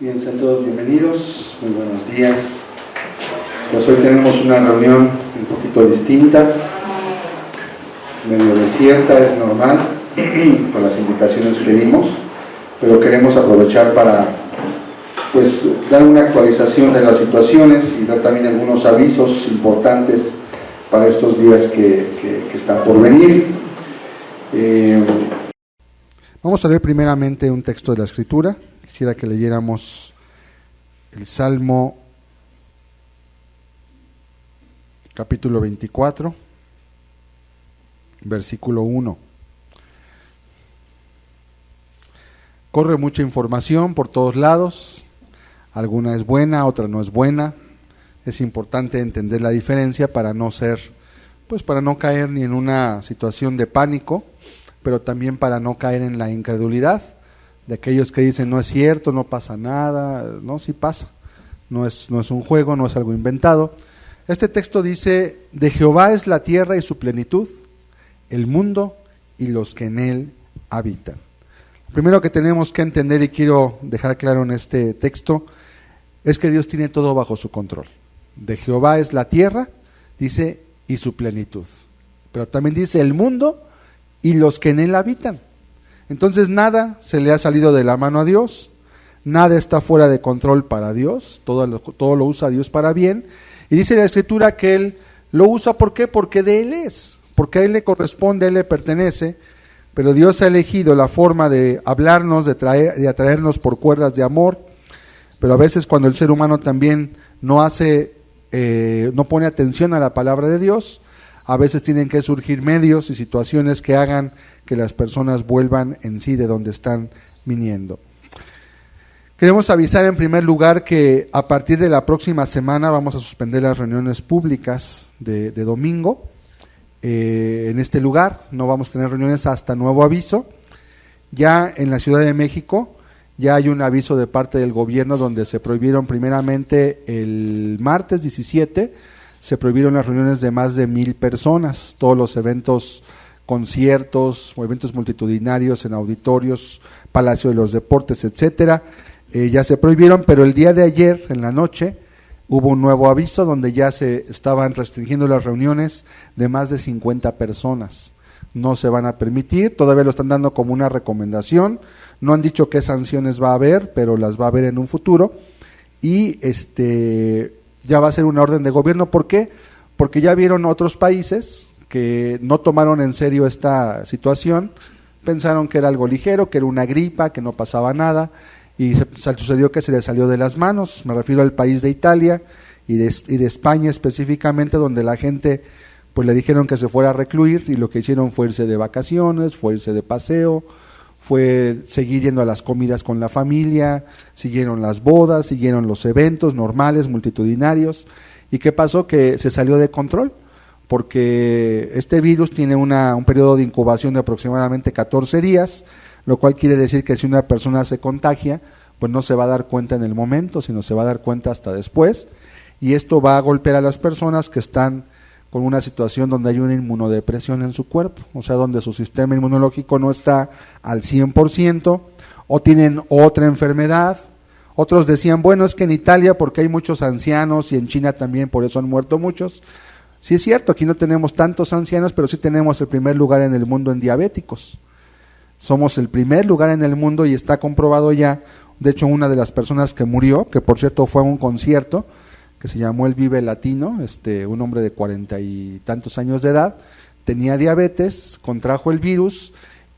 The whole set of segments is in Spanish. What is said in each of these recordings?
Bien, sean todos bienvenidos, muy buenos días. Pues hoy tenemos una reunión un poquito distinta, medio desierta, es normal, con las indicaciones que dimos, pero queremos aprovechar para pues dar una actualización de las situaciones y dar también algunos avisos importantes para estos días que están por venir. Vamos a leer primeramente un texto de la Escritura. Quisiera que leyéramos el Salmo capítulo 24, versículo 1. Corre mucha información por todos lados, alguna es buena, otra no es buena. Es importante entender la diferencia para no caer ni en una situación de pánico, pero también para no caer en la incredulidad de aquellos que dicen no es cierto, no pasa nada. No, sí pasa, no es un juego, no es algo inventado. Este texto dice: de Jehová es la tierra y su plenitud, el mundo y los que en él habitan. Lo primero que tenemos que entender y quiero dejar claro en este texto es que Dios tiene todo bajo su control. De Jehová es la tierra, dice, y su plenitud, pero también dice el mundo y los que en él habitan. Entonces nada se le ha salido de la mano a Dios, nada está fuera de control para Dios, todo lo usa Dios para bien. Y dice la Escritura que Él lo usa, ¿por qué? Porque de Él es, porque a Él le corresponde, a Él le pertenece, pero Dios ha elegido la forma de hablarnos, de atraernos por cuerdas de amor, pero a veces cuando el ser humano también no pone atención a la palabra de Dios, a veces tienen que surgir medios y situaciones que hagan que las personas vuelvan en sí de donde están viniendo. Queremos avisar en primer lugar que a partir de la próxima semana vamos a suspender las reuniones públicas de domingo en este lugar. No vamos a tener reuniones hasta nuevo aviso. Ya en la Ciudad de México ya hay un aviso de parte del gobierno donde se prohibieron primeramente el martes 17, se prohibieron las reuniones de más de 1,000 personas, todos los eventos, conciertos o eventos multitudinarios en auditorios, Palacio de los Deportes, etcétera, ya se prohibieron, pero el día de ayer, en la noche, hubo un nuevo aviso donde ya se estaban restringiendo las reuniones de más de 50 personas. No se van a permitir, todavía lo están dando como una recomendación, no han dicho qué sanciones va a haber, pero las va a haber en un futuro, y ya va a ser una orden de gobierno. ¿Por qué? Porque ya vieron otros países que no tomaron en serio esta situación, pensaron que era algo ligero, que era una gripa, que no pasaba nada, y sucedió que se les salió de las manos. Me refiero al país de Italia y de España específicamente, donde la gente pues le dijeron que se fuera a recluir, y lo que hicieron fue irse de vacaciones, fue irse de paseo, fue seguir yendo a las comidas con la familia, siguieron las bodas, siguieron los eventos normales, multitudinarios. ¿Y qué pasó? Que se salió de control, porque este virus tiene un periodo de incubación de aproximadamente 14 días, lo cual quiere decir que si una persona se contagia, pues no se va a dar cuenta en el momento, sino se va a dar cuenta hasta después, y esto va a golpear a las personas que están con una situación donde hay una inmunodepresión en su cuerpo, o sea, donde su sistema inmunológico no está al 100%, o tienen otra enfermedad. Otros decían, bueno, es que en Italia porque hay muchos ancianos y en China también, por eso han muerto muchos. Sí es cierto, aquí no tenemos tantos ancianos, pero sí tenemos el primer lugar en el mundo en diabéticos. Somos el primer lugar en el mundo y está comprobado ya. De hecho, una de las personas que murió, que por cierto fue a un concierto, que se llamó el Vive Latino, un hombre de 40 y tantos años de edad, tenía diabetes, contrajo el virus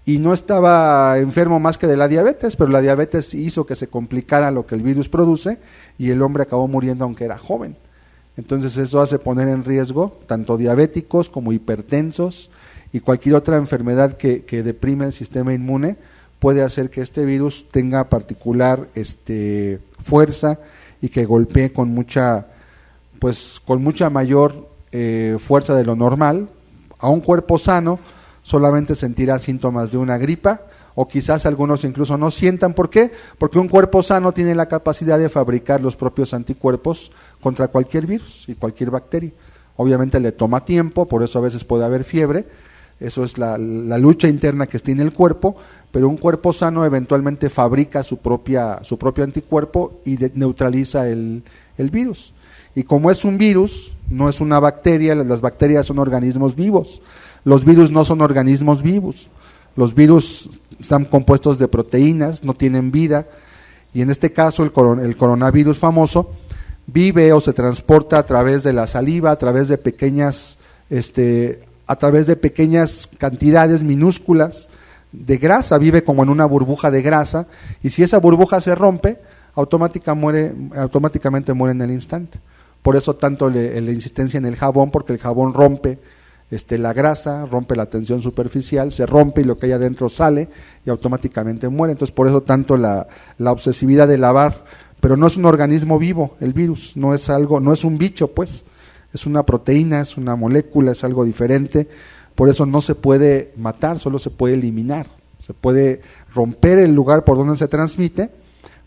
y no estaba enfermo más que de la diabetes, pero la diabetes hizo que se complicara lo que el virus produce y el hombre acabó muriendo aunque era joven. Entonces eso hace poner en riesgo tanto diabéticos como hipertensos y cualquier otra enfermedad que deprime el sistema inmune, puede hacer que este virus tenga particular fuerza y que golpee con mucha mayor fuerza de lo normal. A un cuerpo sano solamente sentirá síntomas de una gripa, o quizás algunos incluso no sientan. ¿Por qué? Porque un cuerpo sano tiene la capacidad de fabricar los propios anticuerpos contra cualquier virus y cualquier bacteria. Obviamente le toma tiempo, por eso a veces puede haber fiebre, eso es la lucha interna que tiene el cuerpo, pero un cuerpo sano eventualmente fabrica su propio anticuerpo y neutraliza el virus. Y como es un virus, no es una bacteria, las bacterias son organismos vivos, los virus no son organismos vivos, los virus están compuestos de proteínas, no tienen vida, y en este caso el coronavirus famoso vive o se transporta a través de la saliva, a través de pequeñas cantidades minúsculas de grasa, vive como en una burbuja de grasa, y si esa burbuja se rompe, automáticamente muere en el instante. Por eso tanto la insistencia en el jabón, porque el jabón rompe la grasa, rompe la tensión superficial, se rompe y lo que hay adentro sale y automáticamente muere. Entonces por eso tanto la obsesividad de lavar, pero no es un organismo vivo el virus, no es un bicho, pues, es una proteína, es una molécula, es algo diferente. Por eso no se puede matar, solo se puede eliminar, se puede romper el lugar por donde se transmite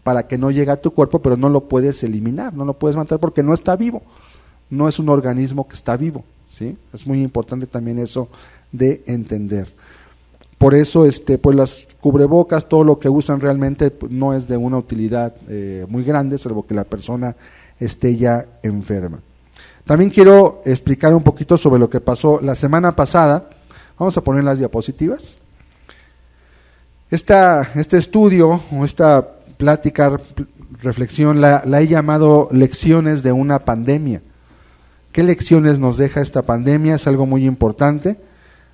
para que no llegue a tu cuerpo, pero no lo puedes eliminar, no lo puedes matar porque no está vivo, no es un organismo que está vivo, ¿sí? Es muy importante también eso de entender. Por eso pues las cubrebocas, todo lo que usan realmente no es de una utilidad muy grande, salvo que la persona esté ya enferma. También quiero explicar un poquito sobre lo que pasó la semana pasada. Vamos a poner las diapositivas. Este estudio o esta plática, reflexión, la he llamado lecciones de una pandemia. ¿Qué lecciones nos deja esta pandemia? Es algo muy importante.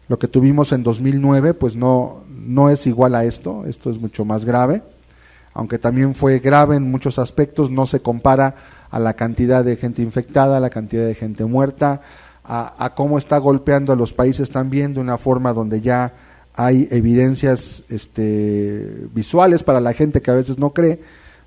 Lo que tuvimos en 2009 pues no es igual a esto es mucho más grave, aunque también fue grave en muchos aspectos, no se compara a la cantidad de gente infectada, a la cantidad de gente muerta, a cómo está golpeando a los países también de una forma donde ya hay evidencias visuales para la gente que a veces no cree.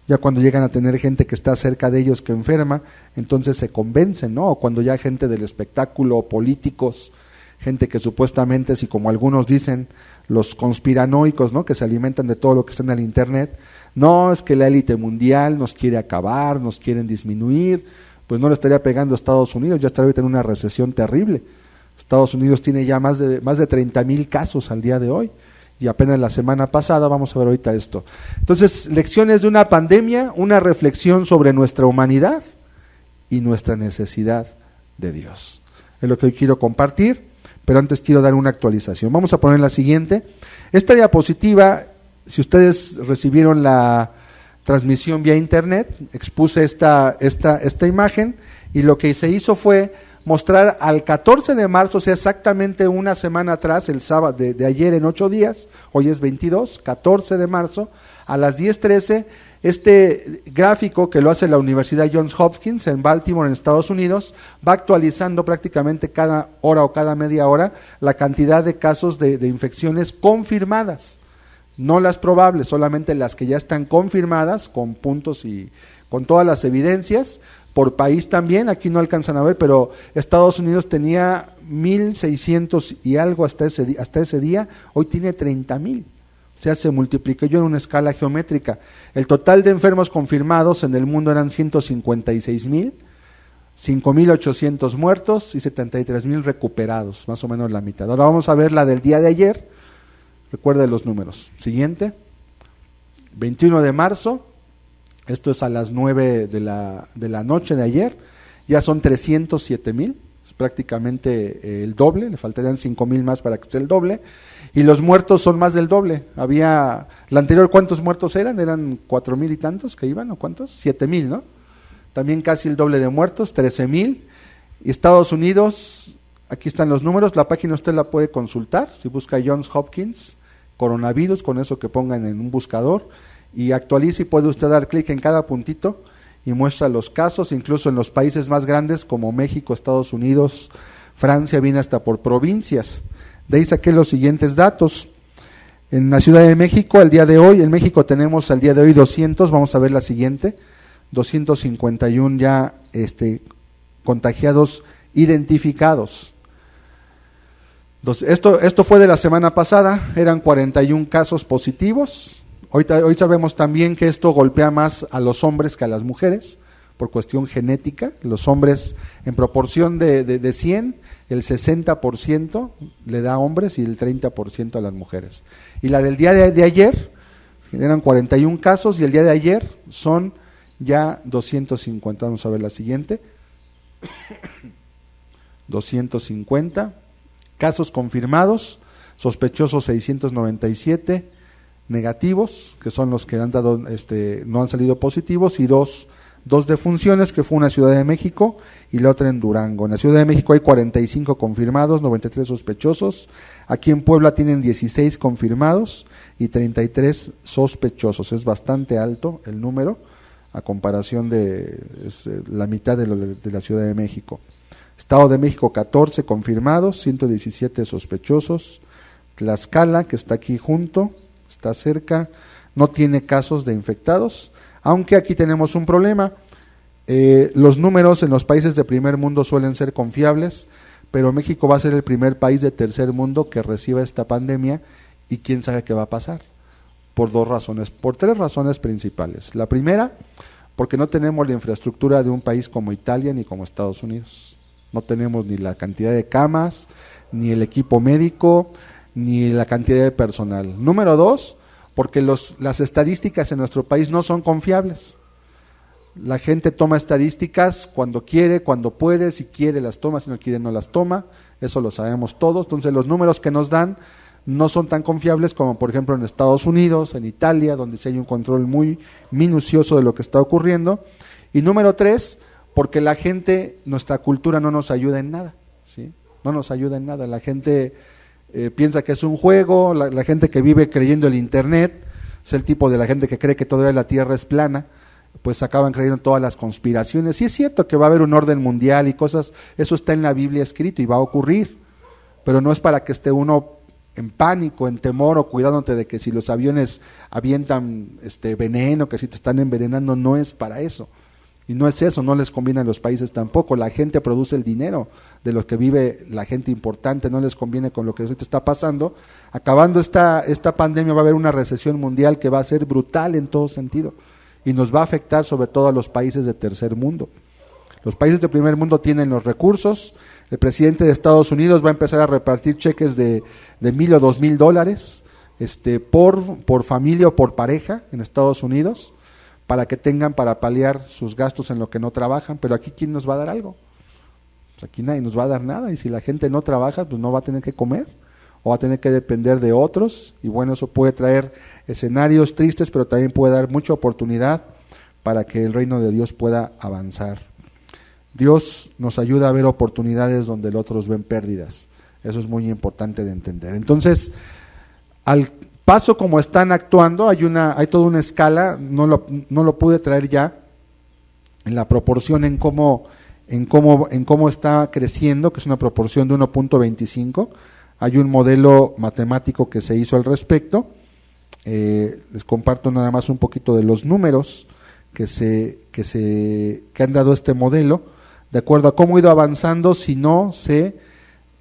Ya cuando llegan a tener gente que está cerca de ellos que enferma, entonces se convencen, ¿no? O cuando ya gente del espectáculo, políticos, gente que supuestamente, si como algunos dicen, los conspiranoicos, ¿no? Que se alimentan de todo lo que está en el internet, no, es que la élite mundial nos quiere acabar, nos quieren disminuir, pues no le estaría pegando a Estados Unidos, ya estaría ahorita en una recesión terrible. Estados Unidos tiene ya más de 30,000 casos al día de hoy, y apenas la semana pasada, vamos a ver ahorita esto. Entonces, lecciones de una pandemia, una reflexión sobre nuestra humanidad y nuestra necesidad de Dios. Es lo que hoy quiero compartir, pero antes quiero dar una actualización. Vamos a poner la siguiente. Esta diapositiva, si ustedes recibieron la transmisión vía internet, expuse esta imagen, y lo que se hizo fue mostrar al 14 de marzo, o sea, exactamente una semana atrás, el sábado de ayer en 8 días, hoy es 22, 14 de marzo, a las 10:13, este gráfico que lo hace la Universidad Johns Hopkins en Baltimore, en Estados Unidos, va actualizando prácticamente cada hora o cada media hora la cantidad de casos de infecciones confirmadas, no las probables, solamente las que ya están confirmadas, con puntos y con todas las evidencias. Por país también, aquí no alcanzan a ver, pero Estados Unidos tenía 1,600 y algo hasta ese día, hoy tiene 30,000, o sea, se multiplicó en una escala geométrica. El total de enfermos confirmados en el mundo eran 156,000, 5,800 muertos y 73,000 recuperados, más o menos la mitad. Ahora vamos a ver la del día de ayer, recuerden los números. Siguiente, 21 de marzo. Esto es a las 9 de la noche de ayer, ya son 307,000, es prácticamente el doble, le faltarían 5,000 más para que sea el doble, y los muertos son más del doble. La anterior, ¿cuántos muertos eran? Eran 4,000 y tantos que iban, ¿o cuántos? 7,000, ¿no? También casi el doble de muertos, 13,000, y Estados Unidos, aquí están los números, la página usted la puede consultar, si busca Johns Hopkins, coronavirus, con eso que pongan en un buscador, y actualiza y puede usted dar clic en cada puntito y muestra los casos, incluso en los países más grandes como México, Estados Unidos, Francia, viene hasta por provincias. De ahí saqué los siguientes datos. En la Ciudad de México, al día de hoy, en México tenemos al día de hoy 200, vamos a ver la siguiente, 251 ya contagiados identificados. Entonces, esto fue de la semana pasada, eran 41 casos positivos. Hoy sabemos también que esto golpea más a los hombres que a las mujeres, por cuestión genética. Los hombres, en proporción de 100, el 60% le da a hombres y el 30% a las mujeres. Y la del día de ayer, eran 41 casos, y el día de ayer son ya 250. Vamos a ver la siguiente. 250 casos confirmados, sospechosos 697, negativos, que son los que han dado, no han salido positivos, y dos defunciones, que fue una en Ciudad de México y la otra en Durango. En la Ciudad de México hay 45 confirmados, 93 sospechosos. Aquí en Puebla tienen 16 confirmados y 33 sospechosos. Es bastante alto el número a comparación de la mitad de la Ciudad de México. Estado de México 14 confirmados, 117 sospechosos. Tlaxcala, que está aquí junto, está cerca, no tiene casos de infectados, aunque aquí tenemos un problema. Los números en los países de primer mundo suelen ser confiables, pero México va a ser el primer país de tercer mundo que reciba esta pandemia, y quién sabe qué va a pasar, por tres razones principales. La primera, porque no tenemos la infraestructura de un país como Italia ni como Estados Unidos. No tenemos ni la cantidad de camas, ni el equipo médico, ni la cantidad de personal. Número dos, porque las estadísticas en nuestro país no son confiables. La gente toma estadísticas cuando quiere, cuando puede, si quiere las toma, si no quiere no las toma, eso lo sabemos todos. Entonces los números que nos dan no son tan confiables como por ejemplo en Estados Unidos, en Italia, donde sí hay un control muy minucioso de lo que está ocurriendo. Y número tres, porque la gente, nuestra cultura no nos ayuda en nada, ¿sí? No nos ayuda en nada. La gente piensa que es un juego, la gente que vive creyendo el internet, es el tipo de la gente que cree que todavía la Tierra es plana, pues acaban creyendo en todas las conspiraciones. Sí es cierto que va a haber un orden mundial y cosas, eso está en la Biblia escrito y va a ocurrir, pero no es para que esté uno en pánico, en temor o cuidándote de que si los aviones avientan veneno, que si te están envenenando, no es para eso. Y no es eso, no les conviene a los países tampoco. La gente produce el dinero de lo que vive la gente importante, no les conviene con lo que ahorita está pasando. Acabando esta pandemia va a haber una recesión mundial que va a ser brutal en todo sentido y nos va a afectar sobre todo a los países de tercer mundo. Los países de primer mundo tienen los recursos. El presidente de Estados Unidos va a empezar a repartir cheques de $1,000 o $2,000 por familia o por pareja en Estados Unidos, para que tengan para paliar sus gastos en lo que no trabajan. Pero aquí, ¿quién nos va a dar algo? Pues aquí nadie nos va a dar nada, y si la gente no trabaja, pues no va a tener que comer, o va a tener que depender de otros, y bueno, eso puede traer escenarios tristes, pero también puede dar mucha oportunidad para que el reino de Dios pueda avanzar. Dios nos ayuda a ver oportunidades donde los otros ven pérdidas. Eso es muy importante de entender. Entonces, al paso como están actuando, hay toda una escala, no lo pude traer ya, en la proporción en cómo está creciendo, que es una proporción de 1.25. Hay un modelo matemático que se hizo al respecto. Les comparto nada más un poquito de los números que han dado este modelo, de acuerdo a cómo ha ido avanzando, si no se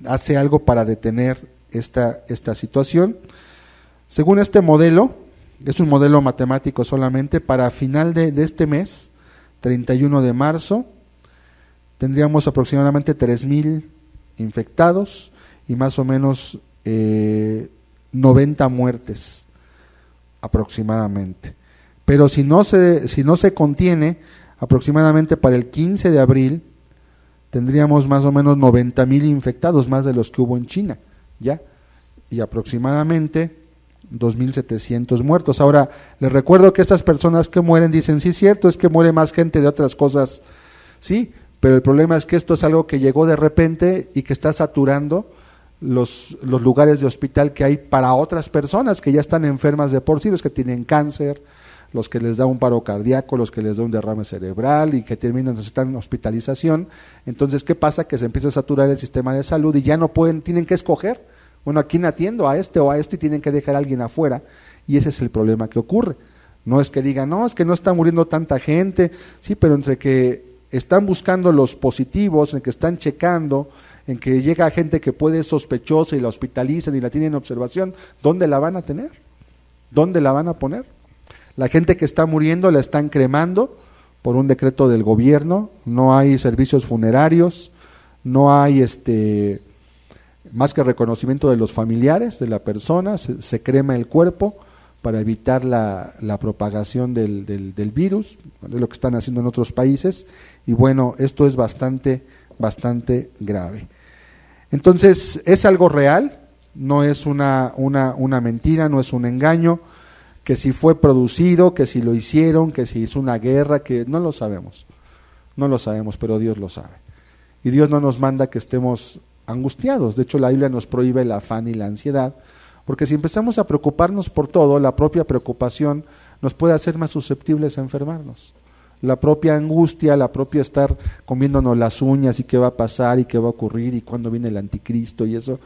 hace algo para detener esta situación. Según este modelo, es un modelo matemático solamente, para final de este mes, 31 de marzo, tendríamos aproximadamente 3,000 infectados y más o menos 90 muertes aproximadamente. Pero si no se contiene, aproximadamente para el 15 de abril tendríamos más o menos 90,000 infectados, más de los que hubo en China, ¿ya? Y aproximadamente 2,700 muertos. Ahora, les recuerdo que estas personas que mueren dicen, sí, cierto, es que muere más gente de otras cosas, sí, pero el problema es que esto es algo que llegó de repente y que está saturando los lugares de hospital que hay para otras personas que ya están enfermas de por sí, los que tienen cáncer, los que les da un paro cardíaco, los que les da un derrame cerebral y que necesitan hospitalización. Entonces, ¿qué pasa? Que se empieza a saturar el sistema de salud y ya no pueden, tienen que escoger, bueno, ¿a quién atiendo? ¿A este o a este? Y tienen que dejar a alguien afuera, y ese es el problema que ocurre. No es que digan, no, es que no está muriendo tanta gente, sí, pero entre que están buscando los positivos, en que están checando, en que llega gente que puede ser sospechosa y la hospitalizan y la tienen en observación, ¿dónde la van a tener? ¿Dónde la van a poner? La gente que está muriendo la están cremando por un decreto del gobierno, no hay servicios funerarios, no hay más que reconocimiento de los familiares de la persona, se crema el cuerpo para evitar la propagación del virus, es lo que están haciendo en otros países, y bueno, esto es bastante grave. Entonces, es algo real, no es una mentira, no es un engaño, que si fue producido, que si lo hicieron, que si hizo una guerra, que no lo sabemos, pero Dios lo sabe. Y Dios no nos manda que estemos angustiados, de hecho la Biblia nos prohíbe el afán y la ansiedad, porque si empezamos a preocuparnos por todo, la propia preocupación nos puede hacer más susceptibles a enfermarnos. La propia angustia, la propia estar comiéndonos las uñas y qué va a pasar y qué va a ocurrir y cuándo viene el anticristo y eso.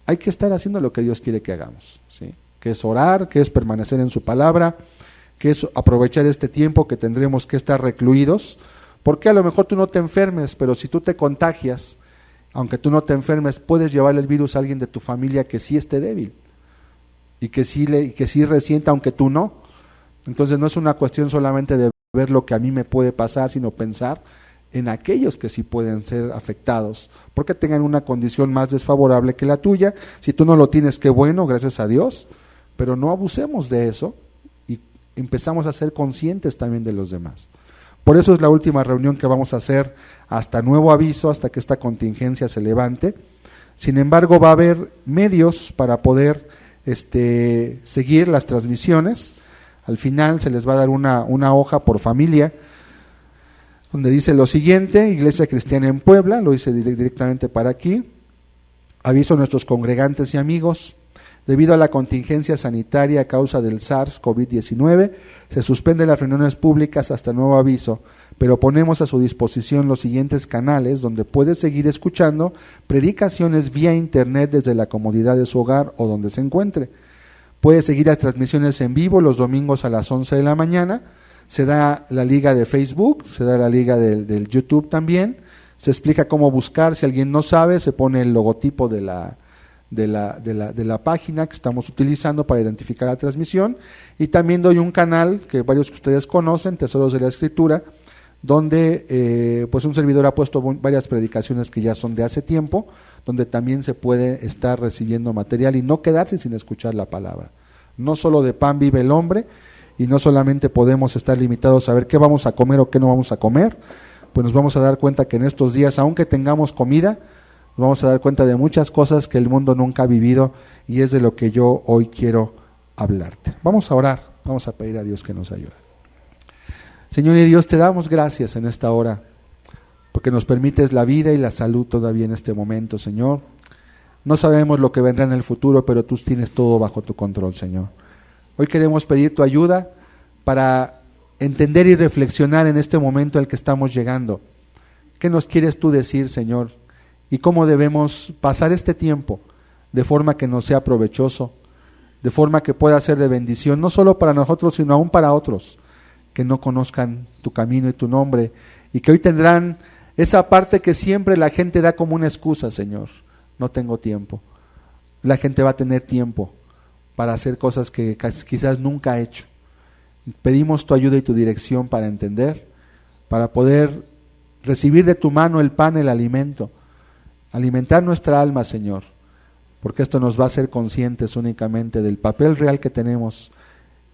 Hay que estar haciendo lo que Dios quiere que hagamos, ¿sí? Que es orar, que es permanecer en su palabra, que es aprovechar este tiempo que tendremos que estar recluidos, porque a lo mejor tú no te enfermes, pero si tú te contagias, aunque tú no te enfermes, puedes llevarle el virus a alguien de tu familia que sí esté débil y que sí resienta, aunque tú no. Entonces no es una cuestión solamente de ver lo que a mí me puede pasar, sino pensar en aquellos que sí pueden ser afectados, porque tengan una condición más desfavorable que la tuya. Si tú no lo tienes, qué bueno, gracias a Dios, pero no abusemos de eso y empezamos a ser conscientes también de los demás. Por eso es la última reunión que vamos a hacer hasta nuevo aviso, hasta que esta contingencia se levante. Sin embargo, va a haber medios para poder seguir las transmisiones. Al final se les va a dar una hoja por familia, donde dice lo siguiente: Iglesia Cristiana en Puebla, lo hice directamente para aquí. Aviso a nuestros congregantes y amigos: debido a la contingencia sanitaria a causa del SARS-CoV-19, se suspenden las reuniones públicas hasta nuevo aviso, pero ponemos a su disposición los siguientes canales donde puede seguir escuchando predicaciones vía internet desde la comodidad de su hogar o donde se encuentre. Puede seguir las transmisiones en vivo los domingos a las 11 de la mañana. Se da la liga de Facebook, se da la liga del YouTube también. Se explica cómo buscar. Si alguien no sabe, se pone el logotipo de la página que estamos utilizando para identificar la transmisión. Y también doy un canal que varios de ustedes conocen, Tesoros de la Escritura, donde pues un servidor ha puesto varias predicaciones que ya son de hace tiempo, donde también se puede estar recibiendo material y no quedarse sin escuchar la palabra. No solo de pan vive el hombre, y no solamente podemos estar limitados a ver qué vamos a comer o qué no vamos a comer, pues nos vamos a dar cuenta que en estos días, aunque tengamos comida, nos vamos a dar cuenta de muchas cosas que el mundo nunca ha vivido, y es de lo que yo hoy quiero hablarte. Vamos a orar, vamos a pedir a Dios que nos ayude. Señor y Dios, te damos gracias en esta hora, porque nos permites la vida y la salud todavía en este momento, Señor. No sabemos lo que vendrá en el futuro, pero tú tienes todo bajo tu control, Señor. Hoy queremos pedir tu ayuda para entender y reflexionar en este momento al que estamos llegando. ¿Qué nos quieres tú decir, Señor? Y cómo debemos pasar este tiempo de forma que nos sea provechoso, de forma que pueda ser de bendición, no solo para nosotros, sino aún para otros que no conozcan tu camino y tu nombre, y que hoy tendrán esa parte que siempre la gente da como una excusa: Señor, no tengo tiempo. La gente va a tener tiempo para hacer cosas que quizás nunca ha hecho. Pedimos tu ayuda y tu dirección para entender, para poder recibir de tu mano el pan, el alimento, alimentar nuestra alma, Señor, porque esto nos va a hacer conscientes únicamente del papel real que tenemos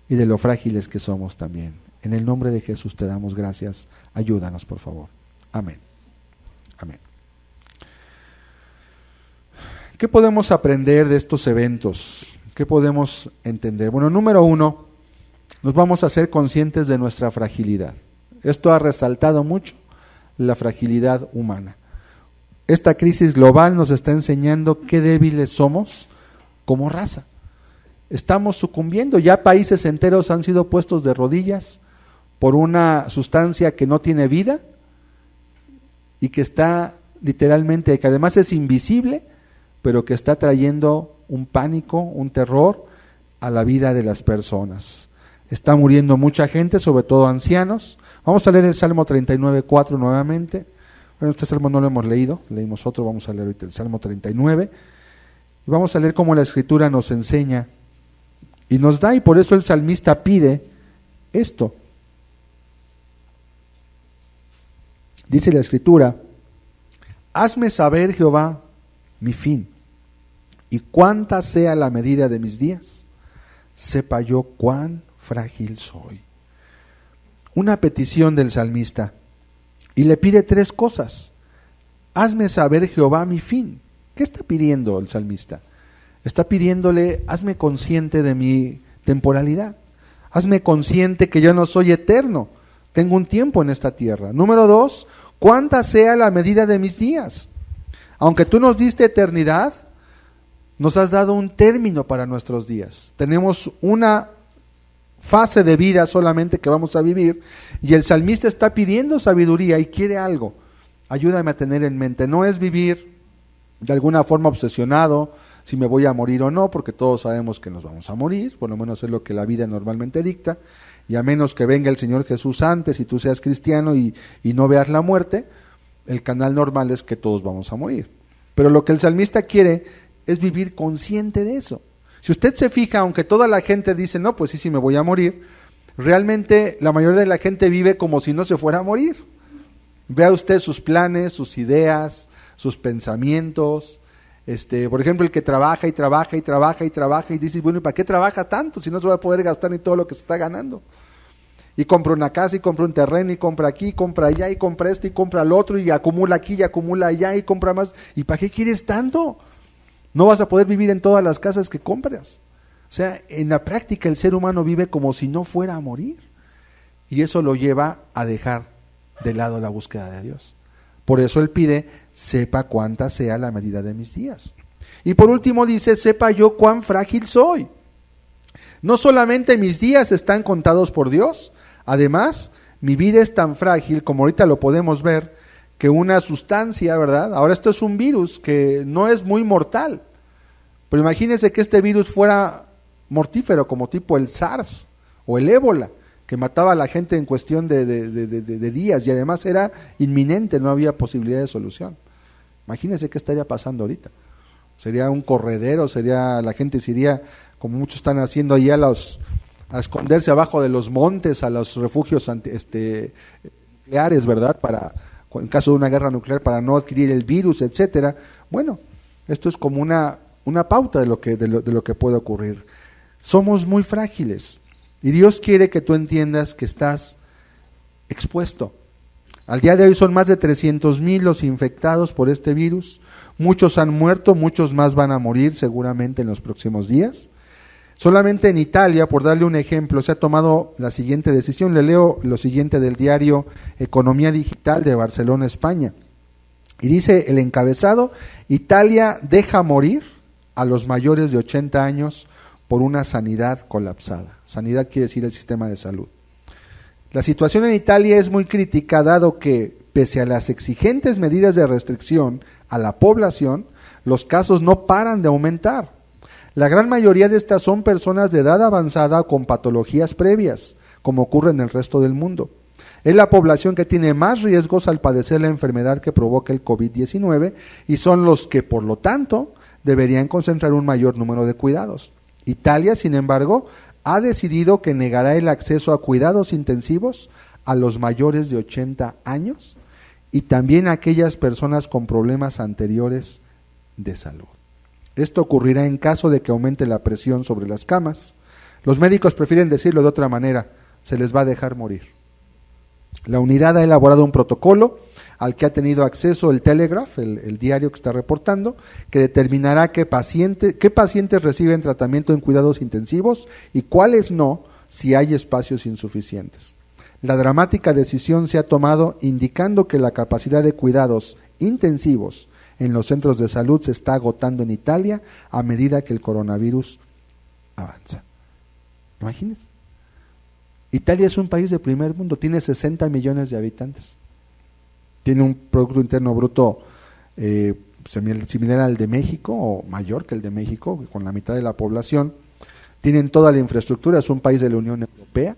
y de lo frágiles que somos también. En el nombre de Jesús te damos gracias. Ayúdanos, por favor. Amén. Amén. ¿Qué podemos aprender de estos eventos? ¿Qué podemos entender? Bueno, número uno, nos vamos a hacer conscientes de nuestra fragilidad. Esto ha resaltado mucho la fragilidad humana. Esta crisis global nos está enseñando qué débiles somos como raza. Estamos sucumbiendo, ya países enteros han sido puestos de rodillas por una sustancia que no tiene vida y que está literalmente, que además es invisible, pero que está trayendo un pánico, un terror a la vida de las personas. Está muriendo mucha gente, sobre todo ancianos. Vamos a leer el Salmo 39:4 nuevamente. Bueno, este salmo no lo hemos leído, leímos otro, vamos a leer ahorita el Salmo 39. Y vamos a leer cómo la Escritura nos enseña y nos da, y por eso el salmista pide esto. Dice la Escritura: hazme saber, Jehová, mi fin, y cuánta sea la medida de mis días, sepa yo cuán frágil soy. Una petición del salmista, y le pide 3 cosas. Hazme saber, Jehová, mi fin. ¿Qué está pidiendo el salmista? Está pidiéndole: hazme consciente de mi temporalidad, hazme consciente que yo no soy eterno, tengo un tiempo en esta tierra. Número 2, cuánta sea la medida de mis días. Aunque tú nos diste eternidad, nos has dado un término para nuestros días. Tenemos una fase de vida solamente que vamos a vivir, y el salmista está pidiendo sabiduría y quiere algo. Ayúdame a tener en mente, no es vivir de alguna forma obsesionado si me voy a morir o no, porque todos sabemos que nos vamos a morir, por lo menos es lo que la vida normalmente dicta, y a menos que venga el Señor Jesús antes y tú seas cristiano y no veas la muerte, el canal normal es que todos vamos a morir. Pero lo que el salmista quiere es vivir consciente de eso. Si usted se fija, aunque toda la gente dice, no, pues sí me voy a morir, realmente la mayoría de la gente vive como si no se fuera a morir. Vea usted sus planes, sus ideas, sus pensamientos. Por ejemplo, el que trabaja y trabaja y trabaja y trabaja y dice, bueno, ¿y para qué trabaja tanto si no se va a poder gastar ni todo lo que se está ganando? Y compra una casa y compra un terreno y compra aquí, compra allá y compra esto y compra lo otro y acumula aquí y acumula allá y compra más. ¿Y para qué quieres tanto? No vas a poder vivir en todas las casas que compras. O sea, en la práctica el ser humano vive como si no fuera a morir. Y eso lo lleva a dejar de lado la búsqueda de Dios. Por eso él pide: sepa cuánta sea la medida de mis días. Y por último dice: sepa yo cuán frágil soy. No solamente mis días están contados por Dios, además mi vida es tan frágil, como ahorita lo podemos ver, que una sustancia, ¿verdad? Ahora esto es un virus que no es muy mortal, pero imagínense que este virus fuera mortífero, como tipo el SARS o el ébola, que mataba a la gente en cuestión de días, y además era inminente, no había posibilidad de solución. Imagínense qué estaría pasando ahorita. Sería un corredero, la gente se iría, como muchos están haciendo allá, a esconderse abajo de los montes, a los refugios nucleares, ¿verdad? En caso de una guerra nuclear, para no adquirir el virus, etcétera. Bueno, esto es como una pauta de lo que puede ocurrir. Somos muy frágiles y Dios quiere que tú entiendas que estás expuesto. Al día de hoy son más de 300,000 los infectados por este virus. Muchos han muerto, muchos más van a morir seguramente en los próximos días. Solamente en Italia, por darle un ejemplo, se ha tomado la siguiente decisión. Le leo lo siguiente del diario Economía Digital de Barcelona, España. Y dice el encabezado: Italia deja morir a los mayores de 80 años por una sanidad colapsada. Sanidad quiere decir el sistema de salud. La situación en Italia es muy crítica, dado que, pese a las exigentes medidas de restricción a la población, los casos no paran de aumentar. La gran mayoría de estas son personas de edad avanzada con patologías previas, como ocurre en el resto del mundo. Es la población que tiene más riesgos al padecer la enfermedad que provoca el COVID-19 y son los que, por lo tanto, deberían concentrar un mayor número de cuidados. Italia, sin embargo, ha decidido que negará el acceso a cuidados intensivos a los mayores de 80 años y también a aquellas personas con problemas anteriores de salud. Esto ocurrirá en caso de que aumente la presión sobre las camas. Los médicos prefieren decirlo de otra manera: se les va a dejar morir. La unidad ha elaborado un protocolo al que ha tenido acceso el Telegraph, el diario que está reportando, que determinará qué pacientes reciben tratamiento en cuidados intensivos y cuáles no, si hay espacios insuficientes. La dramática decisión se ha tomado indicando que la capacidad de cuidados intensivos en los centros de salud se está agotando en Italia a medida que el coronavirus avanza. Imagínense. Italia es un país de primer mundo, tiene 60 millones de habitantes. Tiene un Producto Interno Bruto similar al de México o mayor que el de México, con la mitad de la población. Tienen toda la infraestructura, es un país de la Unión Europea.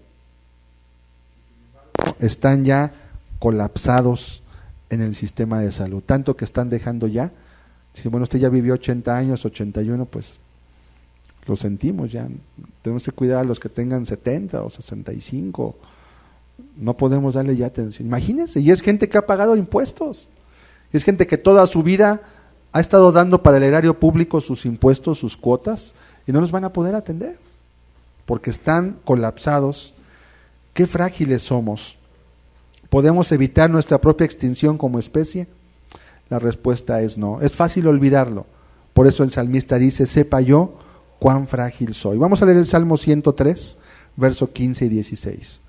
Están ya colapsados en el sistema de salud, tanto que están dejando ya. Si bueno, usted ya vivió 80 años, 81, pues lo sentimos ya. Tenemos que cuidar a los que tengan 70 o 65. no podemos darle ya atención. Imagínense, y es gente que ha pagado impuestos, es gente que toda su vida ha estado dando para el erario público sus impuestos, sus cuotas, y no los van a poder atender, porque están colapsados. Qué frágiles somos. ¿Podemos evitar nuestra propia extinción como especie? La respuesta es no. Es fácil olvidarlo. Por eso el salmista dice, sepa yo cuán frágil soy. Vamos a leer el Salmo 103, verso 15 y 16.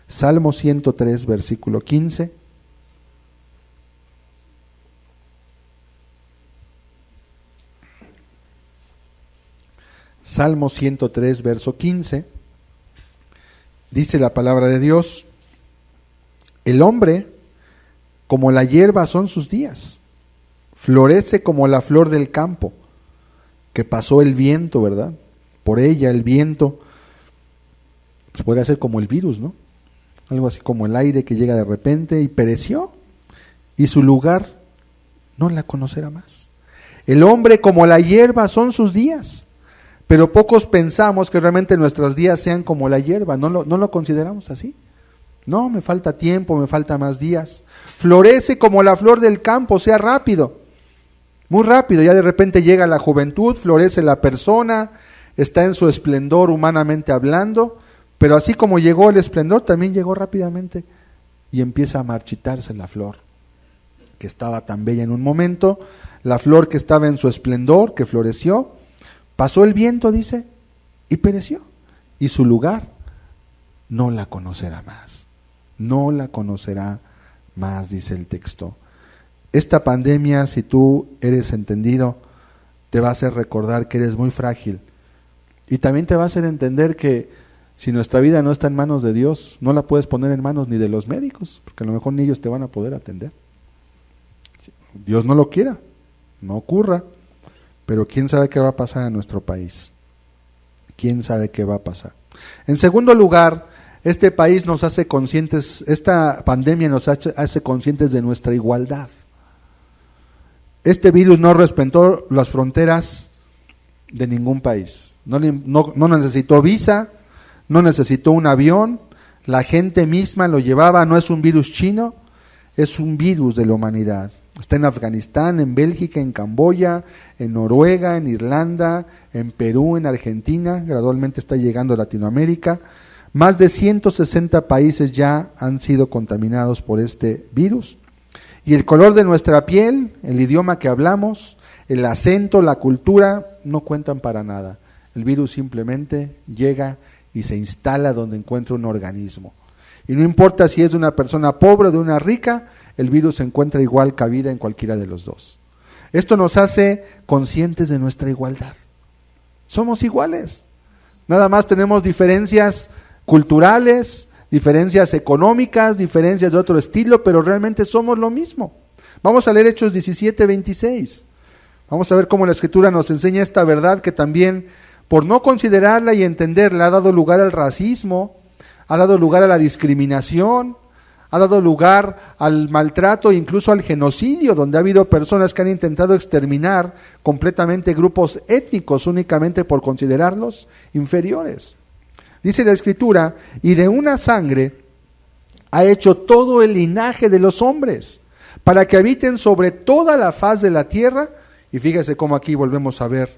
Salmo 103, versículo 15. Salmo 103, verso 15. Dice la palabra de Dios, el hombre como la hierba son sus días, florece como la flor del campo, que pasó el viento, ¿verdad? Por ella el viento, pues podría ser como el virus, ¿no? Algo así como el aire que llega de repente y pereció, y su lugar no la conocerá más. El hombre como la hierba son sus días, pero pocos pensamos que realmente nuestros días sean como la hierba, no lo consideramos así. No, me falta tiempo, me falta más días. Florece como la flor del campo, sea rápido, muy rápido, ya de repente llega la juventud, florece la persona, está en su esplendor humanamente hablando, pero así como llegó el esplendor, también llegó rápidamente y empieza a marchitarse la flor, que estaba tan bella en un momento, la flor que estaba en su esplendor, que floreció, pasó el viento, dice, y pereció, y su lugar no la conocerá más. No la conocerá más, dice el texto. Esta pandemia, si tú eres entendido, te va a hacer recordar que eres muy frágil. Y también te va a hacer entender que si nuestra vida no está en manos de Dios, no la puedes poner en manos ni de los médicos, porque a lo mejor ni ellos te van a poder atender. Dios no lo quiera, no ocurra, pero quién sabe qué va a pasar en nuestro país. Quién sabe qué va a pasar. En segundo lugar, este país nos hace conscientes, esta pandemia nos hace conscientes de nuestra igualdad. Este virus no respetó las fronteras de ningún país. No necesitó visa, no necesitó un avión, la gente misma lo llevaba, no es un virus chino, es un virus de la humanidad. Está en Afganistán, en Bélgica, en Camboya, en Noruega, en Irlanda, en Perú, en Argentina, gradualmente está llegando a Latinoamérica. Más de 160 países ya han sido contaminados por este virus. Y el color de nuestra piel, el idioma que hablamos, el acento, la cultura, no cuentan para nada. El virus simplemente llega y se instala donde encuentra un organismo. Y no importa si es de una persona pobre o de una rica, el virus se encuentra igual cabida en cualquiera de los dos. Esto nos hace conscientes de nuestra igualdad. Somos iguales. Nada más tenemos diferencias culturales, diferencias económicas, diferencias de otro estilo, pero realmente somos lo mismo. Vamos a leer Hechos 17:26. Vamos a ver cómo la Escritura nos enseña esta verdad que también, por no considerarla y entenderla, ha dado lugar al racismo, ha dado lugar a la discriminación, ha dado lugar al maltrato e incluso al genocidio, donde ha habido personas que han intentado exterminar completamente grupos étnicos únicamente por considerarlos inferiores. Dice la Escritura, y de una sangre ha hecho todo el linaje de los hombres, para que habiten sobre toda la faz de la tierra, y fíjese cómo aquí volvemos a ver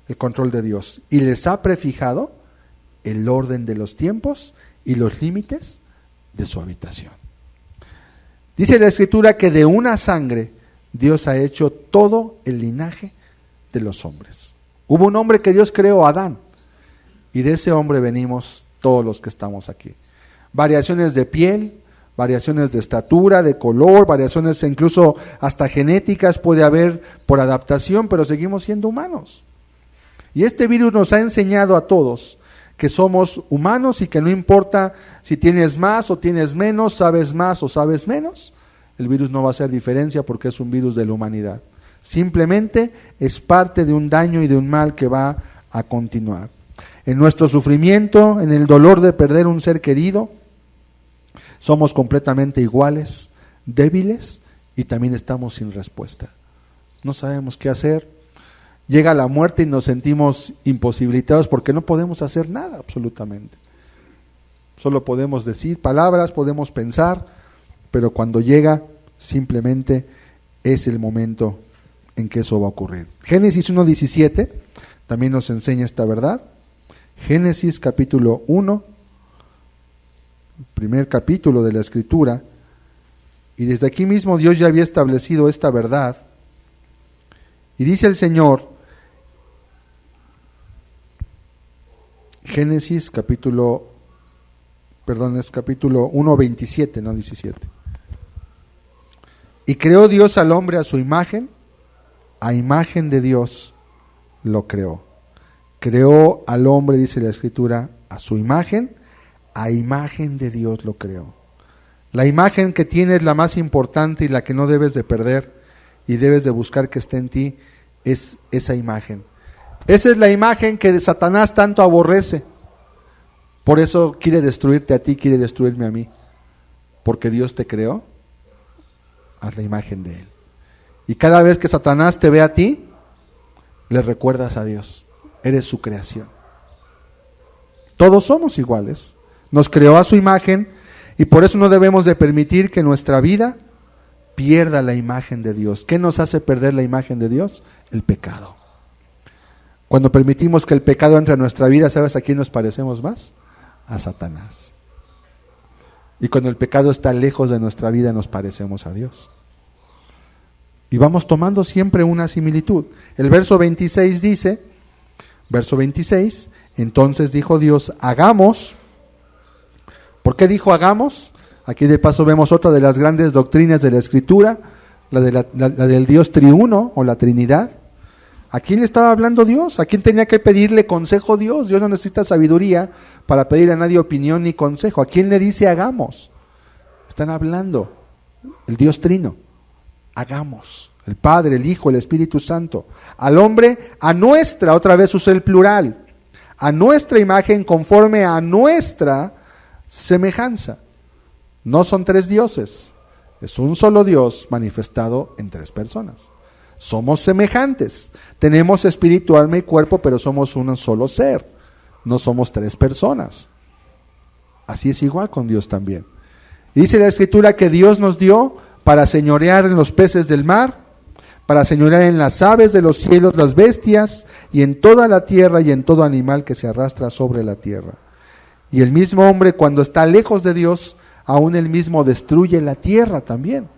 el control de Dios, y les ha prefijado el orden de los tiempos y los límites de su habitación. Dice la Escritura que de una sangre Dios ha hecho todo el linaje de los hombres. Hubo un hombre que Dios creó, Adán, y de ese hombre venimos todos los que estamos aquí. Variaciones de piel, variaciones de estatura, de color, variaciones incluso hasta genéticas puede haber por adaptación, pero seguimos siendo humanos. Y este virus nos ha enseñado a todos que somos humanos y que no importa si tienes más o tienes menos, sabes más o sabes menos, el virus no va a hacer diferencia porque es un virus de la humanidad. Simplemente es parte de un daño y de un mal que va a continuar. En nuestro sufrimiento, en el dolor de perder un ser querido, somos completamente iguales, débiles y también estamos sin respuesta. No sabemos qué hacer. Llega la muerte y nos sentimos imposibilitados porque no podemos hacer nada absolutamente. Solo podemos decir palabras, podemos pensar, pero cuando llega, simplemente es el momento en que eso va a ocurrir. Génesis 1:17 también nos enseña esta verdad. Génesis capítulo 1, primer capítulo de la Escritura, y desde aquí mismo Dios ya había establecido esta verdad. Y dice el Señor, Génesis capítulo 1:27, no 17. Y creó Dios al hombre a su imagen, a imagen de Dios lo creó. Creó al hombre, dice la Escritura, a su imagen, a imagen de Dios lo creó. La imagen que tienes es la más importante y la que no debes de perder y debes de buscar que esté en ti, es esa imagen. Esa es la imagen que Satanás tanto aborrece. Por eso quiere destruirte a ti, quiere destruirme a mí. Porque Dios te creó a la imagen de Él. Y cada vez que Satanás te ve a ti, le recuerdas a Dios. Eres su creación. Todos somos iguales. Nos creó a su imagen y por eso no debemos de permitir que nuestra vida pierda la imagen de Dios. ¿Qué nos hace perder la imagen de Dios? El pecado. Cuando permitimos que el pecado entre a nuestra vida, ¿sabes a quién nos parecemos más? A Satanás. Y cuando el pecado está lejos de nuestra vida, nos parecemos a Dios. Y vamos tomando siempre una similitud. El verso 26 dice, entonces dijo Dios, hagamos. ¿Por qué dijo hagamos? Aquí de paso vemos otra de las grandes doctrinas de la Escritura, la del Dios triuno o la Trinidad. ¿A quién le estaba hablando Dios? ¿A quién tenía que pedirle consejo Dios? Dios no necesita sabiduría para pedirle a nadie opinión ni consejo. ¿A quién le dice hagamos? Están hablando el Dios trino. Hagamos. El Padre, el Hijo, el Espíritu Santo. Al hombre, a nuestra, otra vez usa el plural, a nuestra imagen conforme a nuestra semejanza. No son tres dioses, es un solo Dios manifestado en tres personas. Somos semejantes, tenemos espíritu, alma y cuerpo, pero somos un solo ser, no somos tres personas. Así es igual con Dios también. Dice la Escritura que Dios nos dio para señorear en los peces del mar, para señorear en las aves de los cielos, las bestias, y en toda la tierra y en todo animal que se arrastra sobre la tierra. Y el mismo hombre, cuando está lejos de Dios, aún él mismo destruye la tierra también.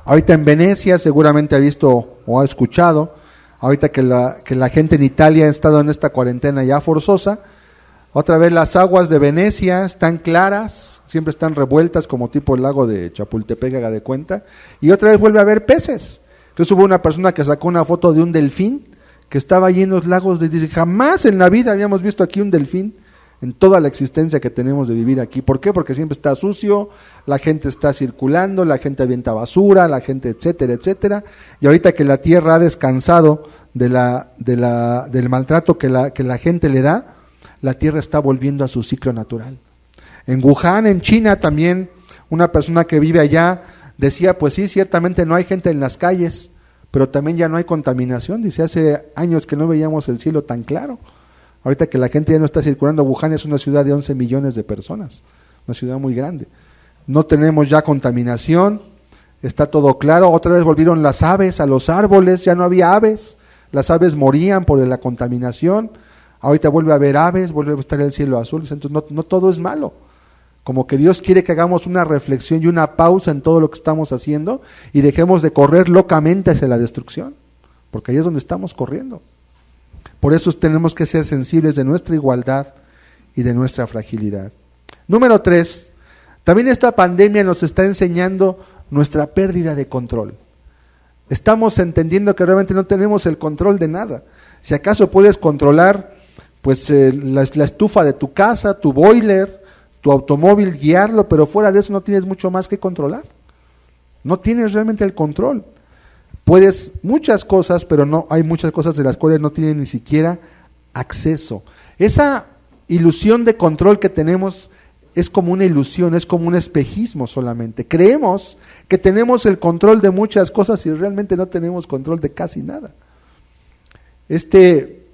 Ahorita en Venecia, seguramente ha visto o ha escuchado, ahorita que la gente en Italia ha estado en esta cuarentena ya forzosa, otra vez las aguas de Venecia están claras, siempre están revueltas como tipo el lago de Chapultepec, haga de cuenta, y otra vez vuelve a haber peces. Entonces hubo una persona que sacó una foto de un delfín que estaba allí en los lagos, dice, jamás en la vida habíamos visto aquí un delfín en toda la existencia que tenemos de vivir aquí. ¿Por qué? Porque siempre está sucio, la gente está circulando, la gente avienta basura, la gente etcétera, etcétera, y ahorita que la tierra ha descansado del maltrato que la gente le da, la tierra está volviendo a su ciclo natural. En Wuhan, en China, también una persona que vive allá decía, pues sí, ciertamente no hay gente en las calles, pero también ya no hay contaminación. Dice, hace años que no veíamos el cielo tan claro. Ahorita que la gente ya no está circulando, Wuhan es una ciudad de 11 millones de personas, una ciudad muy grande. No tenemos ya contaminación, está todo claro. Otra vez volvieron las aves a los árboles, ya no había aves, las aves morían por la contaminación. Ahorita vuelve a haber aves, vuelve a estar el cielo azul, entonces no todo es malo. Como que Dios quiere que hagamos una reflexión y una pausa en todo lo que estamos haciendo y dejemos de correr locamente hacia la destrucción, porque ahí es donde estamos corriendo. Por eso tenemos que ser sensibles de nuestra igualdad y de nuestra fragilidad. Número 3, también esta pandemia nos está enseñando nuestra pérdida de control. Estamos entendiendo que realmente no tenemos el control de nada. Si acaso puedes controlar pues la estufa de tu casa, tu boiler, tu automóvil, guiarlo, pero fuera de eso no tienes mucho más que controlar. No tienes realmente el control. Puedes muchas cosas, pero no hay muchas cosas de las cuales no tienes ni siquiera acceso. Esa ilusión de control que tenemos es como una ilusión, es como un espejismo solamente. Creemos que tenemos el control de muchas cosas y realmente no tenemos control de casi nada. Este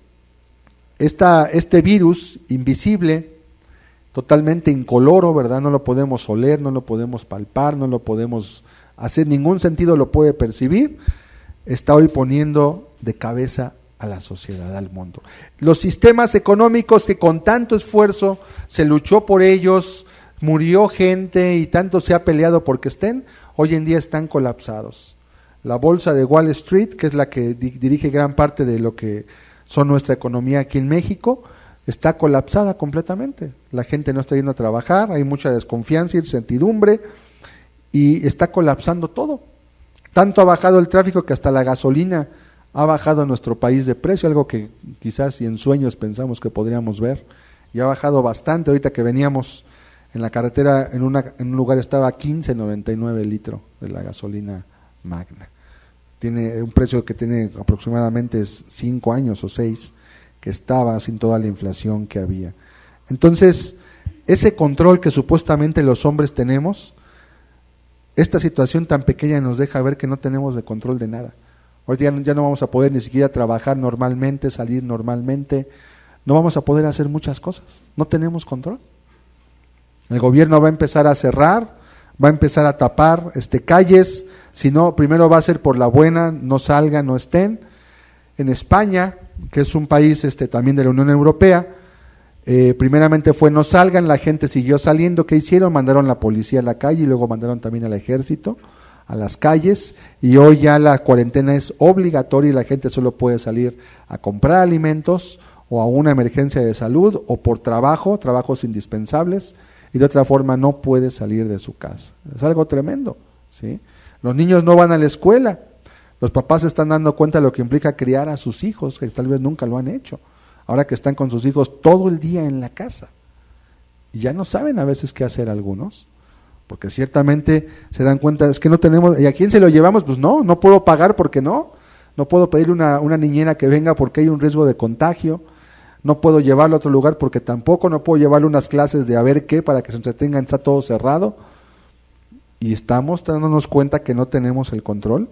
virus invisible totalmente incoloro, ¿verdad? No lo podemos oler, no lo podemos palpar, no lo podemos hacer, ningún sentido lo puede percibir, está hoy poniendo de cabeza a la sociedad, al mundo. Los sistemas económicos que con tanto esfuerzo se luchó por ellos, murió gente y tanto se ha peleado porque estén, hoy en día están colapsados. La bolsa de Wall Street, que es la que dirige gran parte de lo que son nuestra economía aquí en México, está colapsada completamente. La gente no está yendo a trabajar, hay mucha desconfianza, incertidumbre y está colapsando todo. Tanto ha bajado el tráfico que hasta la gasolina ha bajado en nuestro país de precio, algo que quizás y en sueños pensamos que podríamos ver, y ha bajado bastante. Ahorita que veníamos en la carretera, en un lugar estaba a 15.99 el litro de la gasolina Magna. Tiene un precio que tiene aproximadamente 5 años o 6, que estaba sin toda la inflación que había. Entonces, ese control que supuestamente los hombres tenemos, esta situación tan pequeña nos deja ver que no tenemos de control de nada. Ahorita ya no vamos a poder ni siquiera trabajar normalmente, salir normalmente, no vamos a poder hacer muchas cosas, no tenemos control. El gobierno va a empezar a cerrar, va a empezar a tapar calles, si no, primero va a ser por la buena, no salgan, no estén. En España, que es un país también de la Unión Europea, primeramente fue no salgan, la gente siguió saliendo. ¿Qué hicieron? Mandaron la policía a la calle y luego mandaron también al ejército a las calles, y hoy ya la cuarentena es obligatoria y la gente solo puede salir a comprar alimentos o a una emergencia de salud o por trabajos indispensables, y de otra forma no puede salir de su casa. Es algo tremendo, ¿sí? Los niños no van a la escuela. Los papás se están dando cuenta de lo que implica criar a sus hijos, que tal vez nunca lo han hecho, ahora que están con sus hijos todo el día en la casa. Y ya no saben a veces qué hacer algunos, porque ciertamente se dan cuenta, es que no tenemos, ¿y a quién se lo llevamos? Pues no puedo pagar porque no puedo pedirle una niñera que venga porque hay un riesgo de contagio, no puedo llevarlo a otro lugar porque tampoco, no puedo llevarle unas clases de a ver qué para que se entretengan, está todo cerrado. Y estamos dándonos cuenta que no tenemos el control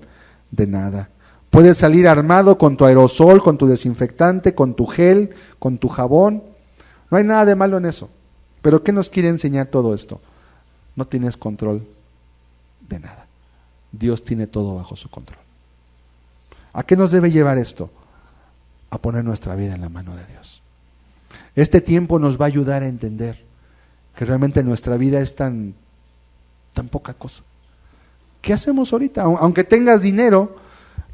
de nada. Puedes salir armado con tu aerosol, con tu desinfectante, con tu gel, con tu jabón. No hay nada de malo en eso. Pero ¿qué nos quiere enseñar todo esto? No tienes control de nada. Dios tiene todo bajo su control. ¿A qué nos debe llevar esto? A poner nuestra vida en la mano de Dios. Este tiempo nos va a ayudar a entender que realmente nuestra vida es tan poca cosa. ¿Qué hacemos ahorita? Aunque tengas dinero,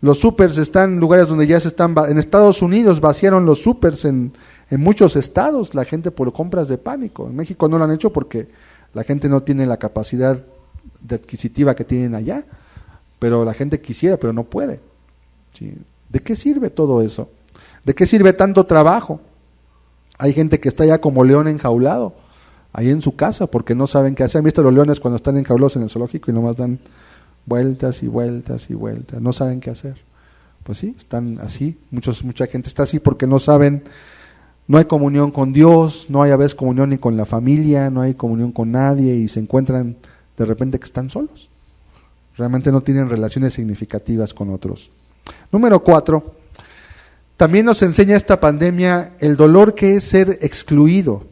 los supers están en lugares donde ya se están, en Estados Unidos vaciaron los supers en muchos estados, la gente por compras de pánico. En México no lo han hecho porque la gente no tiene la capacidad adquisitiva que tienen allá, pero la gente quisiera, pero no puede, ¿sí? ¿De qué sirve todo eso? ¿De qué sirve tanto trabajo? Hay gente que está ya como león enjaulado ahí en su casa porque no saben qué hacer. ¿Han visto los leones cuando están enjaulados en el zoológico y nomás dan vueltas y vueltas y vueltas? No saben qué hacer. Pues sí, están así. Mucha gente está así porque no saben, no hay comunión con Dios, no hay a veces comunión ni con la familia, no hay comunión con nadie y se encuentran de repente que están solos. Realmente no tienen relaciones significativas con otros. Número 4, también nos enseña esta pandemia el dolor que es ser excluido.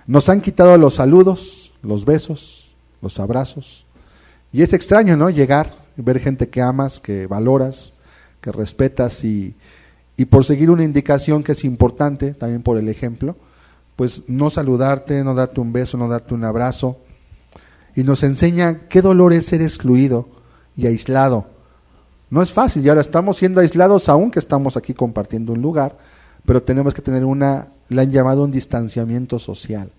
Nos han quitado los saludos, los besos, los abrazos. Y es extraño, ¿no? Llegar, ver gente que amas, que valoras, que respetas y por seguir una indicación que es importante, también por el ejemplo, pues no saludarte, no darte un beso, no darte un abrazo. Y nos enseña qué dolor es ser excluido y aislado. No es fácil, y ahora estamos siendo aislados aunque estamos aquí compartiendo un lugar, pero tenemos que tener le han llamado un distanciamiento social,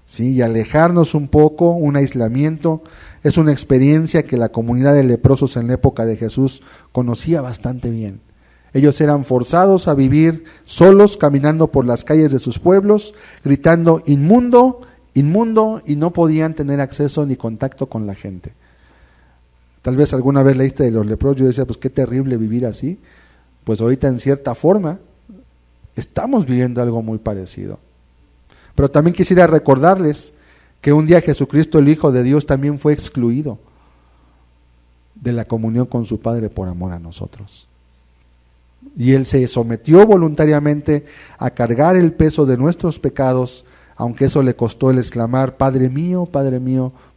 ¿sí? Y alejarnos un poco, un aislamiento. Es una experiencia que la comunidad de leprosos en la época de Jesús conocía bastante bien. Ellos eran forzados a vivir solos, caminando por las calles de sus pueblos, gritando inmundo, inmundo, y no podían tener acceso ni contacto con la gente. Tal vez alguna vez leíste de los leprosos, yo decía, pues qué terrible vivir así. Pues ahorita en cierta forma estamos viviendo algo muy parecido. Pero también quisiera recordarles que un día Jesucristo, el Hijo de Dios, también fue excluido de la comunión con su Padre por amor a nosotros. Y Él se sometió voluntariamente a cargar el peso de nuestros pecados, aunque eso le costó el exclamar, Padre mío,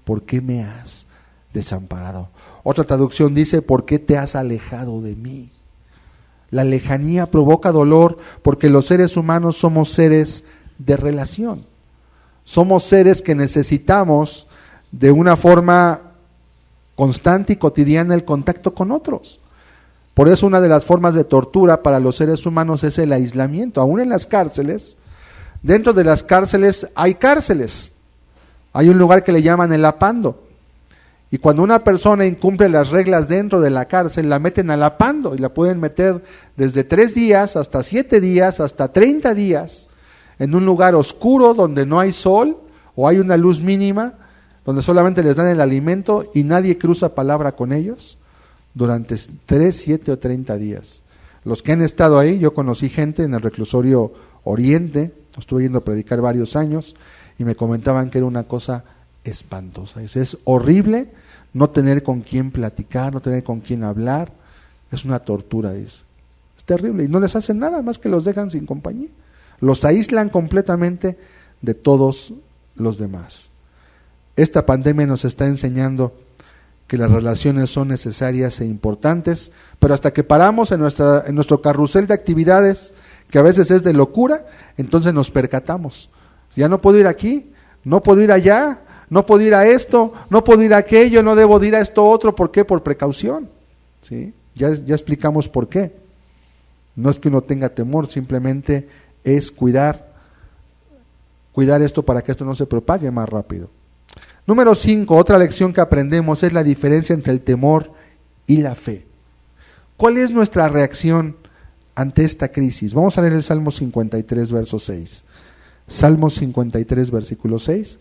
¿por qué me has desamparado? Otra traducción dice, ¿por qué te has alejado de mí? La lejanía provoca dolor porque los seres humanos somos seres de relación. Somos seres que necesitamos de una forma constante y cotidiana el contacto con otros. Por eso una de las formas de tortura para los seres humanos es el aislamiento. Aún en las cárceles, dentro de las cárceles hay cárceles. Hay un lugar que le llaman el apando. Y cuando una persona incumple las reglas dentro de la cárcel, la meten al apando y la pueden meter desde 3 días hasta 7 días, hasta 30 días, en un lugar oscuro donde no hay sol o hay una luz mínima, donde solamente les dan el alimento y nadie cruza palabra con ellos durante 3, 7 o 30 días. Los que han estado ahí, yo conocí gente en el reclusorio Oriente, estuve yendo a predicar varios años y me comentaban que era una cosa espantosa. Es horrible no tener con quién platicar, no tener con quién hablar, es una tortura, es terrible y no les hacen nada más que los dejan sin compañía, los aíslan completamente de todos los demás. Esta pandemia nos está enseñando que las relaciones son necesarias e importantes, pero hasta que paramos en nuestro carrusel de actividades, que a veces es de locura, entonces nos percatamos. Ya no puedo ir aquí, no puedo ir allá, no puedo ir a esto, no puedo ir a aquello, no debo de ir a esto otro. ¿Por qué? Por precaución. ¿Sí? Ya explicamos por qué. No es que uno tenga temor, simplemente es cuidar esto para que esto no se propague más rápido. Número 5, otra lección que aprendemos es la diferencia entre el temor y la fe. ¿Cuál es nuestra reacción ante esta crisis? Vamos a leer el Salmo 53, verso 6. Salmo 53, versículo 6.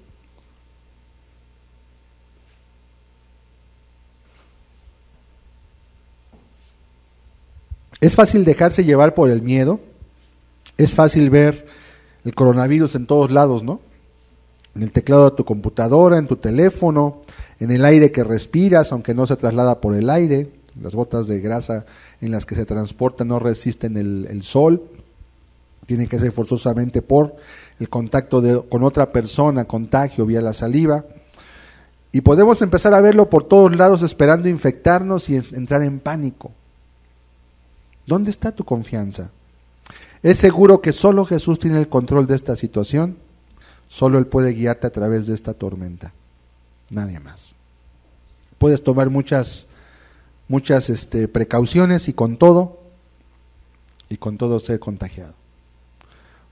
Es fácil dejarse llevar por el miedo, es fácil ver el coronavirus en todos lados, ¿no? En el teclado de tu computadora, en tu teléfono, en el aire que respiras, aunque no se traslada por el aire, las gotas de grasa en las que se transporta no resisten el sol, tienen que ser forzosamente por el contacto con otra persona, contagio vía la saliva, y podemos empezar a verlo por todos lados esperando infectarnos y entrar en pánico. ¿Dónde está tu confianza? ¿Es seguro que solo Jesús tiene el control de esta situación? Solo Él puede guiarte a través de esta tormenta, nadie más. Puedes tomar muchas precauciones y con todo ser contagiado.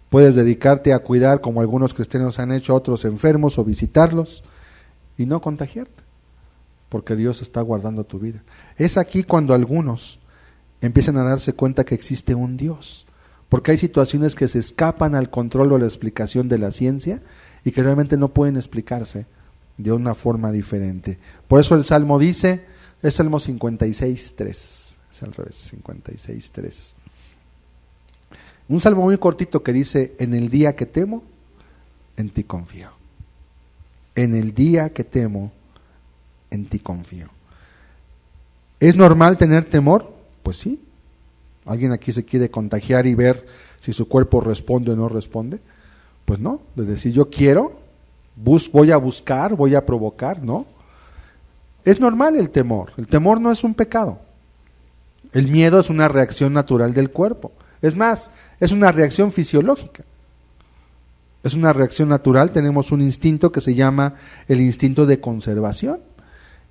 Puedes dedicarte a cuidar, como algunos cristianos han hecho, a otros enfermos o visitarlos y no contagiarte, porque Dios está guardando tu vida. Es aquí cuando algunos empiezan a darse cuenta que existe un Dios, porque hay situaciones que se escapan al control o la explicación de la ciencia y que realmente no pueden explicarse de una forma diferente. Por eso el Salmo dice, es Salmo 56.3, es al revés, 56.3. Un salmo muy cortito que dice, en el día que temo, en ti confío. En el día que temo, en ti confío. ¿Es normal tener temor? Pues sí. ¿Alguien aquí se quiere contagiar y ver si su cuerpo responde o no responde? Pues no, es decir, yo quiero, voy a buscar, voy a provocar, ¿no? Es normal el temor no es un pecado. El miedo es una reacción natural del cuerpo. Es más, es una reacción fisiológica. Es una reacción natural, tenemos un instinto que se llama el instinto de conservación.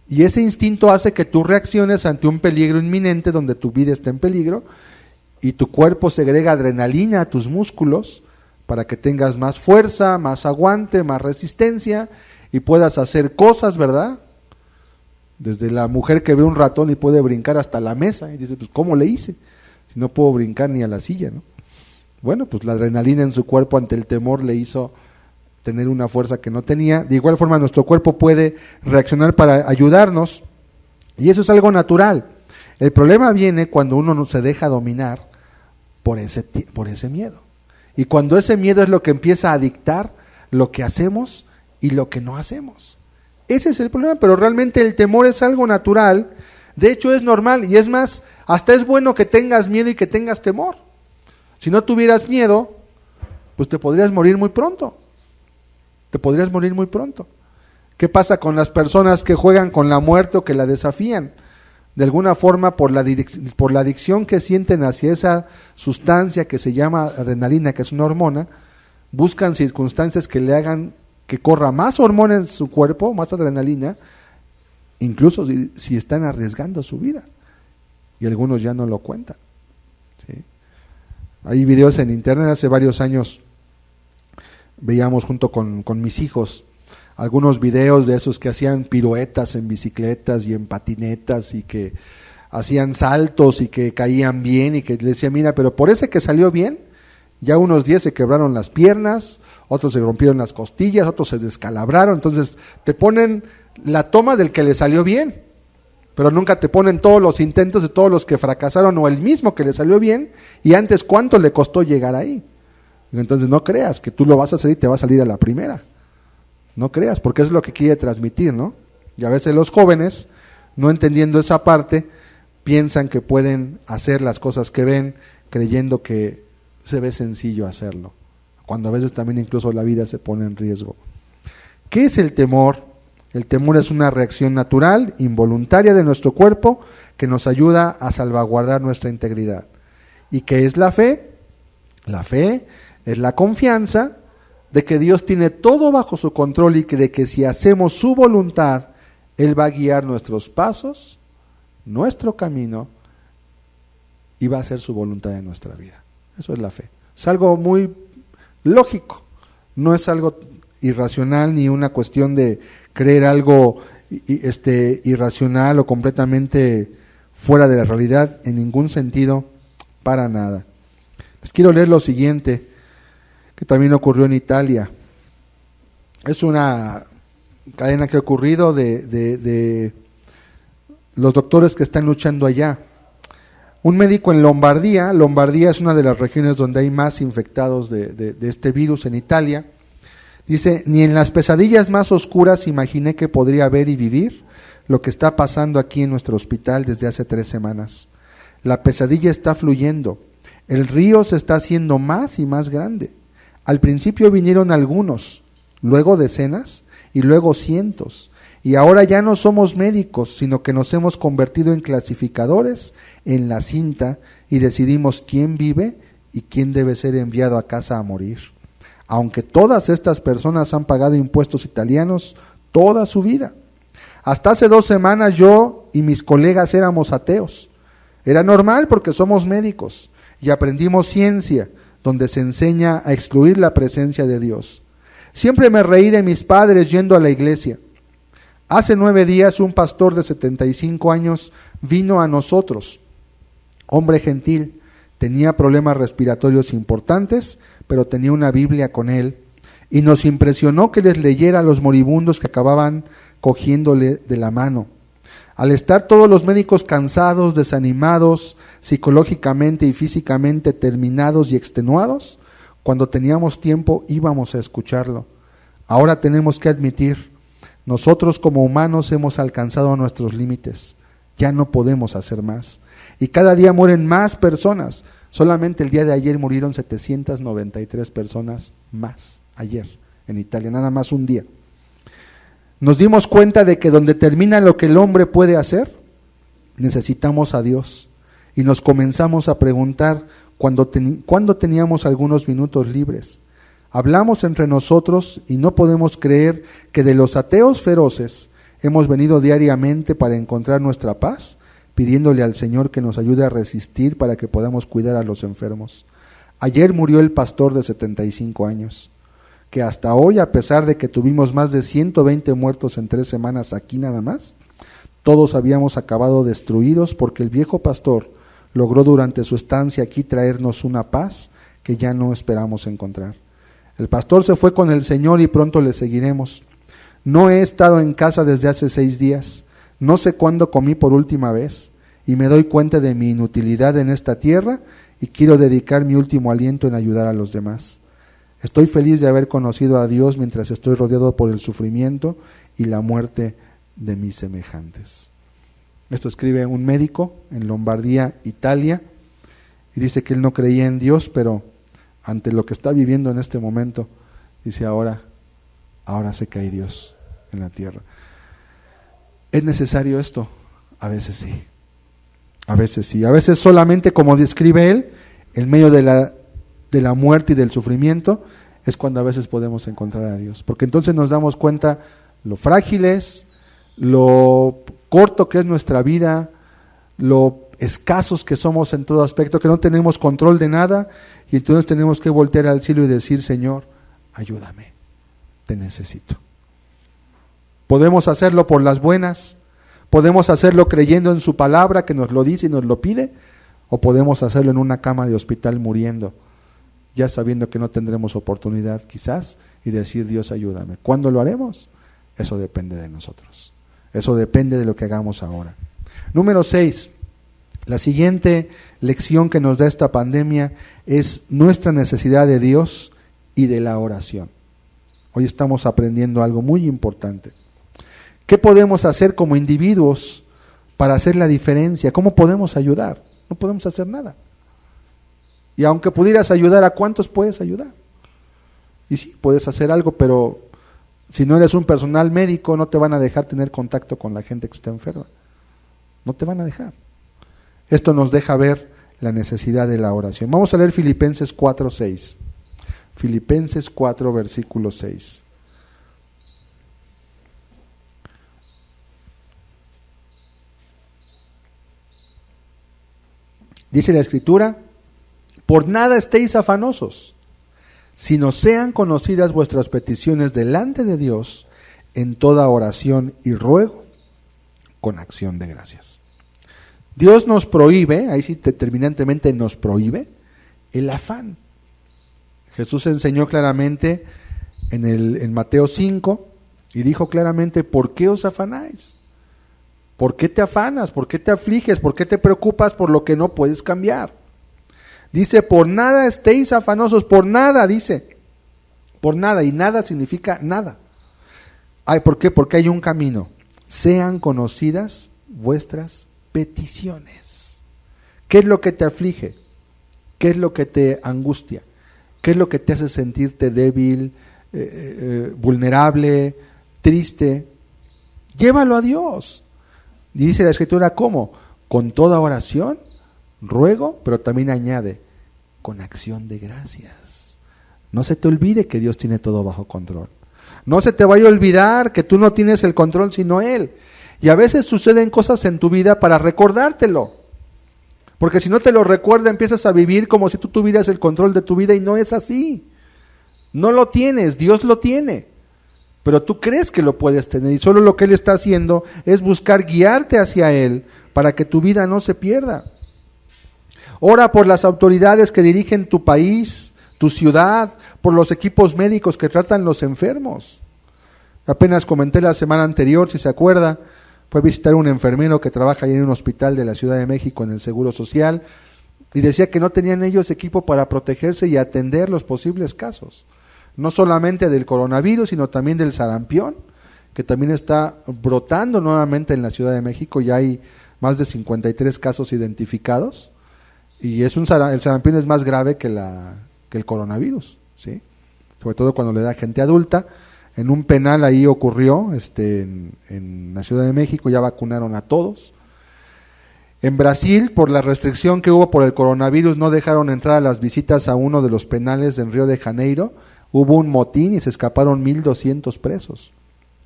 Y ese instinto hace que tú reacciones ante un peligro inminente donde tu vida está en peligro y tu cuerpo segrega adrenalina a tus músculos para que tengas más fuerza, más aguante, más resistencia y puedas hacer cosas, ¿verdad? Desde la mujer que ve un ratón y puede brincar hasta la mesa y dice, pues ¿cómo le hice? Si no puedo brincar ni a la silla, ¿no? Bueno, pues la adrenalina en su cuerpo ante el temor le hizo tener una fuerza que no tenía. De igual forma nuestro cuerpo puede reaccionar para ayudarnos y eso es algo natural. El problema viene cuando uno no se deja dominar por ese miedo. Y cuando ese miedo es lo que empieza a dictar lo que hacemos y lo que no hacemos. Ese es el problema, pero realmente el temor es algo natural. De hecho es normal y es más, hasta es bueno que tengas miedo y que tengas temor. Si no tuvieras miedo, pues te podrías morir muy pronto. te podrías morir muy pronto. ¿Qué pasa con las personas que juegan con la muerte o que la desafían? De alguna forma, por la adicción que sienten hacia esa sustancia que se llama adrenalina, que es una hormona, buscan circunstancias que le hagan que corra más hormona en su cuerpo, más adrenalina, incluso si están arriesgando su vida. Y algunos ya no lo cuentan. ¿Sí? Hay videos en internet, hace varios años veíamos junto con mis hijos algunos videos de esos que hacían piruetas en bicicletas y en patinetas y que hacían saltos y que caían bien y que le decía, mira, pero por ese que salió bien, ya unos 10 se quebraron las piernas, otros se rompieron las costillas, otros se descalabraron. Entonces te ponen la toma del que le salió bien, pero nunca te ponen todos los intentos de todos los que fracasaron o el mismo que le salió bien y antes cuánto le costó llegar ahí. Entonces no creas que tú lo vas a hacer y te va a salir a la primera. No creas, porque es lo que quiere transmitir, ¿no? Y a veces los jóvenes, no entendiendo esa parte, piensan que pueden hacer las cosas que ven, creyendo que se ve sencillo hacerlo, cuando a veces también incluso la vida se pone en riesgo. ¿Qué es el temor? El temor es una reacción natural, involuntaria de nuestro cuerpo, que nos ayuda a salvaguardar nuestra integridad. ¿Y qué es la fe? La fe es la confianza de que Dios tiene todo bajo su control y que de que si hacemos su voluntad, Él va a guiar nuestros pasos, nuestro camino, y va a hacer su voluntad en nuestra vida. Eso es la fe. Es algo muy lógico, no es algo irracional ni una cuestión de creer algo irracional o completamente fuera de la realidad, en ningún sentido, para nada. Les quiero leer lo siguiente, que también ocurrió en Italia. Es una cadena que ha ocurrido de los doctores que están luchando allá. Un médico en Lombardía es una de las regiones donde hay más infectados de este virus en Italia, dice, ni en las pesadillas más oscuras imaginé que podría ver y vivir lo que está pasando aquí en nuestro hospital desde hace 3 semanas. La pesadilla está fluyendo, el río se está haciendo más y más grande. Al principio vinieron algunos, luego decenas y luego cientos. Y ahora ya no somos médicos, sino que nos hemos convertido en clasificadores en la cinta y decidimos quién vive y quién debe ser enviado a casa a morir. Aunque todas estas personas han pagado impuestos italianos toda su vida. Hasta hace 2 semanas yo y mis colegas éramos ateos. Era normal porque somos médicos y aprendimos ciencia, donde se enseña a excluir la presencia de Dios. Siempre me reí de mis padres yendo a la iglesia. Hace 9 días un pastor de 75 años vino a nosotros. Hombre gentil, tenía problemas respiratorios importantes, pero tenía una Biblia con él, y nos impresionó que les leyera a los moribundos que acababan cogiéndole de la mano. Al estar todos los médicos cansados, desanimados, psicológicamente y físicamente terminados y extenuados, cuando teníamos tiempo íbamos a escucharlo. Ahora tenemos que admitir, nosotros como humanos hemos alcanzado nuestros límites, ya no podemos hacer más. Y cada día mueren más personas. Solamente el día de ayer murieron 793 personas más, ayer en Italia, nada más un día. Nos dimos cuenta de que donde termina lo que el hombre puede hacer, necesitamos a Dios. Y nos comenzamos a preguntar cuándo teníamos algunos minutos libres. Hablamos entre nosotros y no podemos creer que de los ateos feroces hemos venido diariamente para encontrar nuestra paz, pidiéndole al Señor que nos ayude a resistir para que podamos cuidar a los enfermos. Ayer murió el pastor de 75 años. Que hasta hoy, a pesar de que tuvimos más de 120 muertos en 3 semanas aquí nada más, todos habíamos acabado destruidos porque el viejo pastor logró durante su estancia aquí traernos una paz que ya no esperamos encontrar. El pastor se fue con el Señor y pronto le seguiremos. No he estado en casa desde hace 6 días, no sé cuándo comí por última vez y me doy cuenta de mi inutilidad en esta tierra y quiero dedicar mi último aliento en ayudar a los demás. Estoy feliz de haber conocido a Dios mientras estoy rodeado por el sufrimiento y la muerte de mis semejantes. Esto escribe un médico en Lombardía, Italia, y dice que él no creía en Dios, pero ante lo que está viviendo en este momento, dice ahora, ahora sé que hay Dios en la tierra. ¿Es necesario esto? A veces sí. A veces sí. A veces solamente, como describe él, en medio de la muerte y del sufrimiento, es cuando a veces podemos encontrar a Dios. Porque entonces nos damos cuenta lo frágiles, lo corto que es nuestra vida, lo escasos que somos en todo aspecto, que no tenemos control de nada, y entonces tenemos que voltear al cielo y decir: Señor, ayúdame, te necesito. Podemos hacerlo por las buenas, podemos hacerlo creyendo en su palabra que nos lo dice y nos lo pide, o podemos hacerlo en una cama de hospital muriendo, ya sabiendo que no tendremos oportunidad quizás, y decir: Dios, ayúdame. ¿Cuándo lo haremos? Eso depende de nosotros. Eso depende de lo que hagamos ahora. Número 6. La siguiente lección que nos da esta pandemia es nuestra necesidad de Dios y de la oración. Hoy estamos aprendiendo algo muy importante. ¿Qué podemos hacer como individuos para hacer la diferencia? ¿Cómo podemos ayudar? No podemos hacer nada. Y aunque pudieras ayudar, ¿a cuántos puedes ayudar? Y sí, puedes hacer algo, pero si no eres un personal médico, no te van a dejar tener contacto con la gente que está enferma. No te van a dejar. Esto nos deja ver la necesidad de la oración. Vamos a leer Filipenses 4:6. Filipenses 4, versículo 6. Dice la Escritura: por nada estéis afanosos, sino sean conocidas vuestras peticiones delante de Dios en toda oración y ruego con acción de gracias. Dios nos prohíbe, ahí sí determinantemente nos prohíbe, el afán. Jesús enseñó claramente en Mateo 5 y dijo claramente: ¿por qué os afanáis? ¿Por qué te afanas? ¿Por qué te afliges? ¿Por qué te preocupas por lo que no puedes cambiar? Dice: por nada estéis afanosos, por nada, dice. Por nada, y nada significa nada. Ay, ¿por qué? Porque hay un camino. Sean conocidas vuestras peticiones. ¿Qué es lo que te aflige? ¿Qué es lo que te angustia? ¿Qué es lo que te hace sentirte débil, vulnerable, triste? Llévalo a Dios. Y dice la Escritura, ¿cómo? Con toda oración, ruego, pero también añade, con acción de gracias. No se te olvide que Dios tiene todo bajo control. No se te vaya a olvidar que tú no tienes el control sino Él. Y a veces suceden cosas en tu vida para recordártelo. Porque si no te lo recuerda, empiezas a vivir como si tú tuvieras el control de tu vida, y no es así. No lo tienes, Dios lo tiene. Pero tú crees que lo puedes tener, y solo lo que Él está haciendo es buscar guiarte hacia Él para que tu vida no se pierda. Ora por las autoridades que dirigen tu país, tu ciudad, por los equipos médicos que tratan los enfermos. Apenas comenté la semana anterior, si se acuerda, fue a visitar a un enfermero que trabaja ahí en un hospital de la Ciudad de México en el Seguro Social, y decía que no tenían ellos equipo para protegerse y atender los posibles casos. No solamente del coronavirus, sino también del sarampión, que también está brotando nuevamente en la Ciudad de México. Ya hay más de 53 casos identificados, y el sarampión es más grave que el coronavirus, ¿sí? Sobre todo cuando le da a gente adulta. En un penal ahí ocurrió, en la Ciudad de México, ya vacunaron a todos. En Brasil, por la restricción que hubo por el coronavirus, no dejaron entrar a las visitas a uno de los penales en Río de Janeiro. Hubo un motín y se escaparon 1,200 presos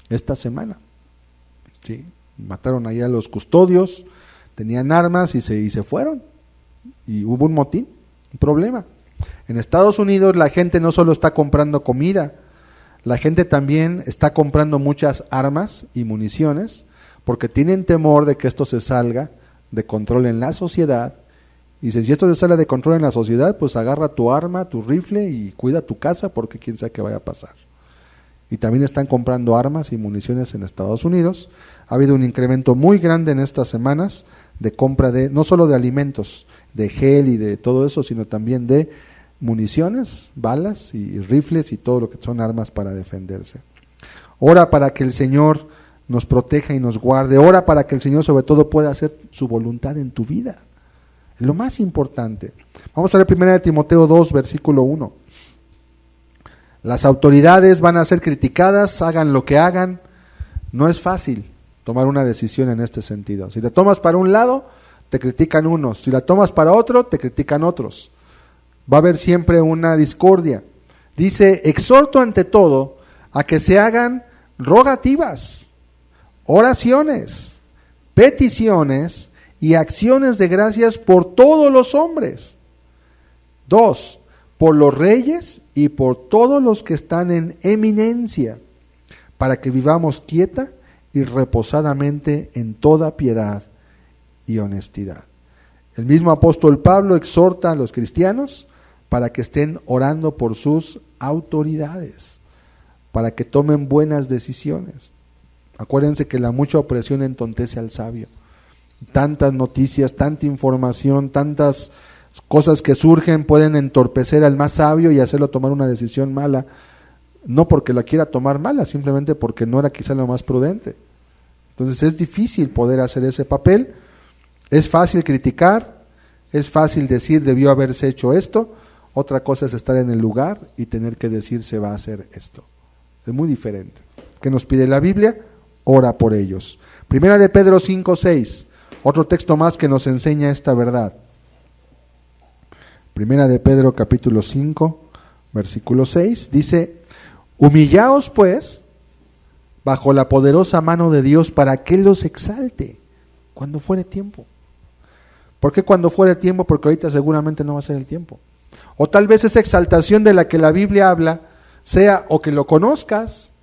esta semana. ¿Sí? Mataron ahí a los custodios, tenían armas y se fueron. Y hubo un motín, un problema. En Estados Unidos la gente no solo está comprando comida, la gente también está comprando muchas armas y municiones, porque tienen temor de que esto se salga de control en la sociedad. Y si esto se sale de control en la sociedad, pues agarra tu arma, tu rifle y cuida tu casa, porque quién sabe qué vaya a pasar. Y también están comprando armas y municiones en Estados Unidos. Ha habido un incremento muy grande en estas semanas de compra de, no solo de alimentos, de gel y de todo eso, sino también de municiones, balas y rifles y todo lo que son armas para defenderse. Ora para que el Señor nos proteja y nos guarde. Ora para que el Señor sobre todo pueda hacer su voluntad en tu vida. Es lo más importante. Vamos a ver 1 Timoteo 2, versículo 1. Las autoridades van a ser criticadas, hagan lo que hagan. No es fácil tomar una decisión en este sentido. Si la tomas para un lado, te critican unos. Si la tomas para otro, te critican otros. Va a haber siempre una discordia. Dice, exhorto ante todo a que se hagan rogativas, oraciones, peticiones y acciones de gracias por todos los hombres. 2, por los reyes y por todos los que están en eminencia, para que vivamos quieta y reposadamente en toda piedad y honestidad. El mismo apóstol Pablo exhorta a los cristianos para que estén orando por sus autoridades, para que tomen buenas decisiones. Acuérdense que la mucha opresión entontece al sabio. Tantas noticias, tanta información, tantas cosas que surgen pueden entorpecer al más sabio y hacerlo tomar una decisión mala, no porque la quiera tomar mala, simplemente porque no era quizá lo más prudente. Entonces es difícil poder hacer ese papel. Es fácil criticar, es fácil decir debió haberse hecho esto. Otra cosa es estar en el lugar y tener que decir se va a hacer esto. Es muy diferente. ¿Qué nos pide la Biblia? Ora por ellos. Primera de Pedro 5:6, otro texto más que nos enseña esta verdad. Primera de Pedro capítulo 5, versículo 6, dice, humillaos pues bajo la poderosa mano de Dios para que Él los exalte cuando fuere tiempo. ¿Por qué cuando fuere tiempo? Porque ahorita seguramente no va a ser el tiempo. O tal vez esa exaltación de la que la Biblia habla sea o que lo conozcas,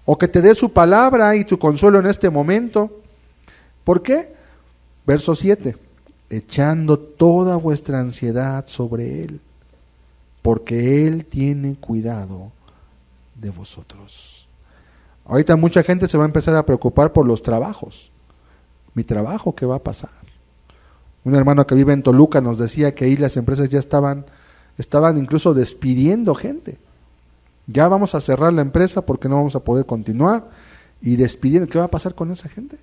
o que te dé su palabra y tu consuelo en este momento. ¿Por qué? Verso 7, echando toda vuestra ansiedad sobre Él, porque Él tiene cuidado de vosotros. Ahorita mucha gente se va a empezar a preocupar por los trabajos. Mi trabajo, ¿qué va a pasar? Un hermano que vive en Toluca nos decía que ahí las empresas ya estaban incluso despidiendo gente. Ya vamos a cerrar la empresa porque no vamos a poder continuar y despidiendo. ¿Qué va a pasar con esa gente?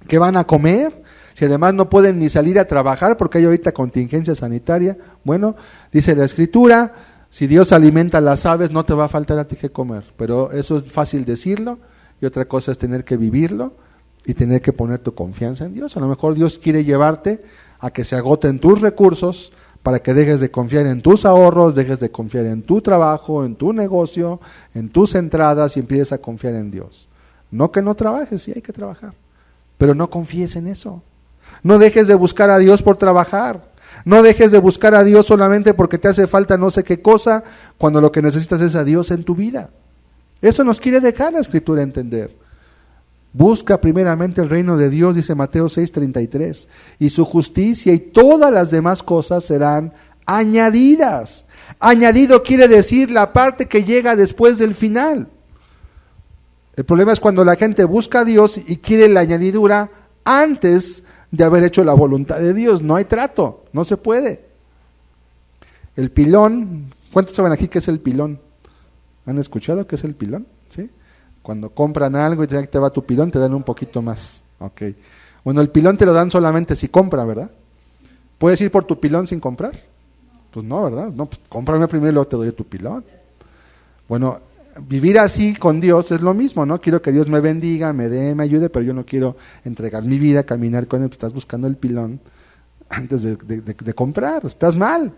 ¿Qué van a comer? Si además no pueden ni salir a trabajar porque hay ahorita contingencia sanitaria. Bueno, dice la Escritura, si Dios alimenta a las aves no te va a faltar a ti que comer. Pero eso es fácil decirlo y otra cosa es tener que vivirlo y tener que poner tu confianza en Dios. A lo mejor Dios quiere llevarte a que se agoten tus recursos para que dejes de confiar en tus ahorros, dejes de confiar en tu trabajo, en tu negocio, en tus entradas y empieces a confiar en Dios. No que no trabajes, sí hay que trabajar, pero no confíes en eso. No dejes de buscar a Dios por trabajar. No dejes de buscar a Dios solamente porque te hace falta no sé qué cosa, cuando lo que necesitas es a Dios en tu vida. Eso nos quiere dejar la Escritura entender. Busca primeramente el reino de Dios, dice Mateo 6:33, y su justicia y todas las demás cosas serán añadidas. Añadido quiere decir la parte que llega después del final. El problema es cuando la gente busca a Dios y quiere la añadidura antes de haber hecho la voluntad de Dios. No hay trato, no se puede. El pilón, ¿cuántos saben aquí qué es el pilón? ¿Han escuchado qué es el pilón? ¿Sí? Cuando compran algo y te va tu pilón, te dan un poquito más. Okay. Bueno, el pilón te lo dan solamente si compran, ¿verdad? ¿Puedes ir por tu pilón sin comprar? Pues no, ¿verdad? No, pues cómprame primero y luego te doy tu pilón. Bueno, vivir así con Dios es lo mismo, ¿no? Quiero que Dios me bendiga, me dé, me ayude, pero yo no quiero entregar mi vida, caminar con Él. Pues estás buscando el pilón antes de comprar. Estás mal.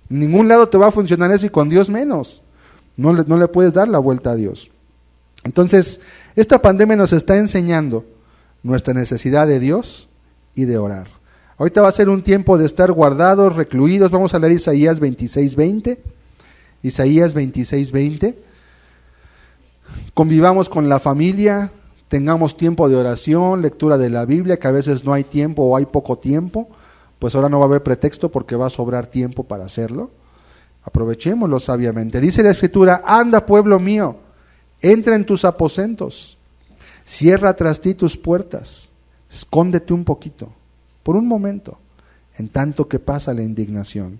En ningún lado te va a funcionar eso y con Dios menos. No le puedes dar la vuelta a Dios. Entonces, esta pandemia nos está enseñando nuestra necesidad de Dios y de orar. Ahorita va a ser un tiempo de estar guardados, recluidos. Vamos a leer Isaías 26:20. Isaías 26:20. Convivamos con la familia, tengamos tiempo de oración, lectura de la Biblia, que a veces no hay tiempo o hay poco tiempo. Pues ahora no va a haber pretexto porque va a sobrar tiempo para hacerlo. Aprovechémoslo sabiamente. Dice la Escritura, anda pueblo mío, entra en tus aposentos, cierra tras ti tus puertas, escóndete un poquito, por un momento, en tanto que pasa la indignación.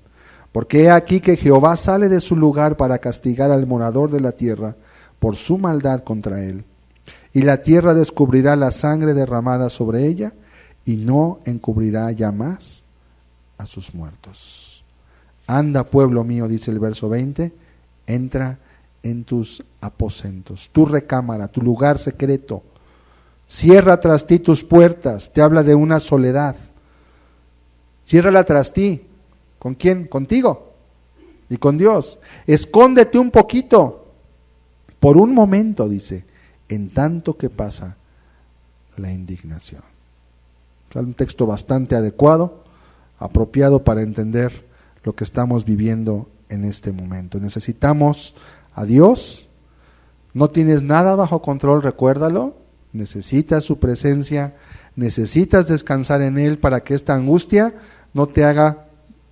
Porque he aquí que Jehová sale de su lugar para castigar al morador de la tierra por su maldad contra él. Y la tierra descubrirá la sangre derramada sobre ella y no encubrirá ya más a sus muertos. Anda pueblo mío, dice el verso 20, entra en tus aposentos, tu recámara, tu lugar secreto. Cierra tras ti tus puertas. Te habla de una soledad. Ciérrala tras ti. ¿Con quién? Contigo y con Dios. Escóndete un poquito, por un momento, dice, en tanto que pasa la indignación. Es un texto bastante adecuado, apropiado para entender lo que estamos viviendo en este momento. Necesitamos a Dios. No tienes nada bajo control, recuérdalo. Necesitas su presencia, necesitas descansar en Él para que esta angustia no te haga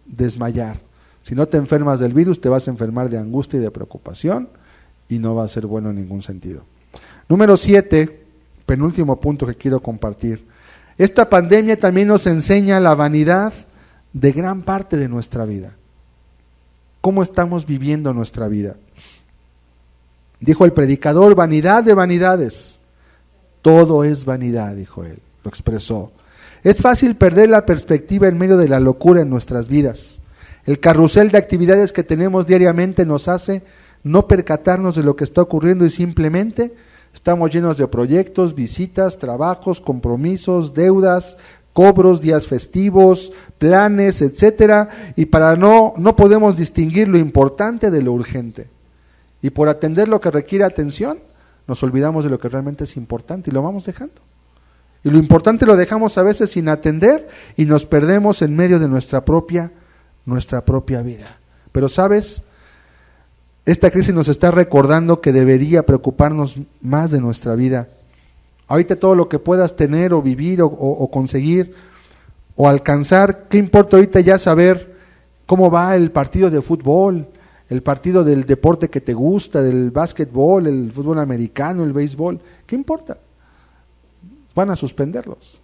desmayar. Si no te enfermas del virus, te vas a enfermar de angustia y de preocupación y no va a ser bueno en ningún sentido. Número 7, penúltimo punto que quiero compartir. Esta pandemia también nos enseña la vanidad de gran parte de nuestra vida. ¿Cómo estamos viviendo nuestra vida? Dijo el predicador, vanidad de vanidades. Todo es vanidad, dijo él, lo expresó. Es fácil perder la perspectiva en medio de la locura en nuestras vidas. El carrusel de actividades que tenemos diariamente nos hace no percatarnos de lo que está ocurriendo y simplemente estamos llenos de proyectos, visitas, trabajos, compromisos, deudas, cobros, días festivos, planes, etcétera, y no podemos distinguir lo importante de lo urgente. Y por atender lo que requiere atención, nos olvidamos de lo que realmente es importante y lo vamos dejando. Y lo importante lo dejamos a veces sin atender y nos perdemos en medio de nuestra propia vida. Pero ¿sabes? Esta crisis nos está recordando que debería preocuparnos más de nuestra vida. Ahorita todo lo que puedas tener o vivir o conseguir o alcanzar, ¿qué importa ahorita ya saber cómo va el partido de fútbol, el partido del deporte que te gusta, del básquetbol, el fútbol americano, el béisbol? ¿Qué importa? Van a suspenderlos.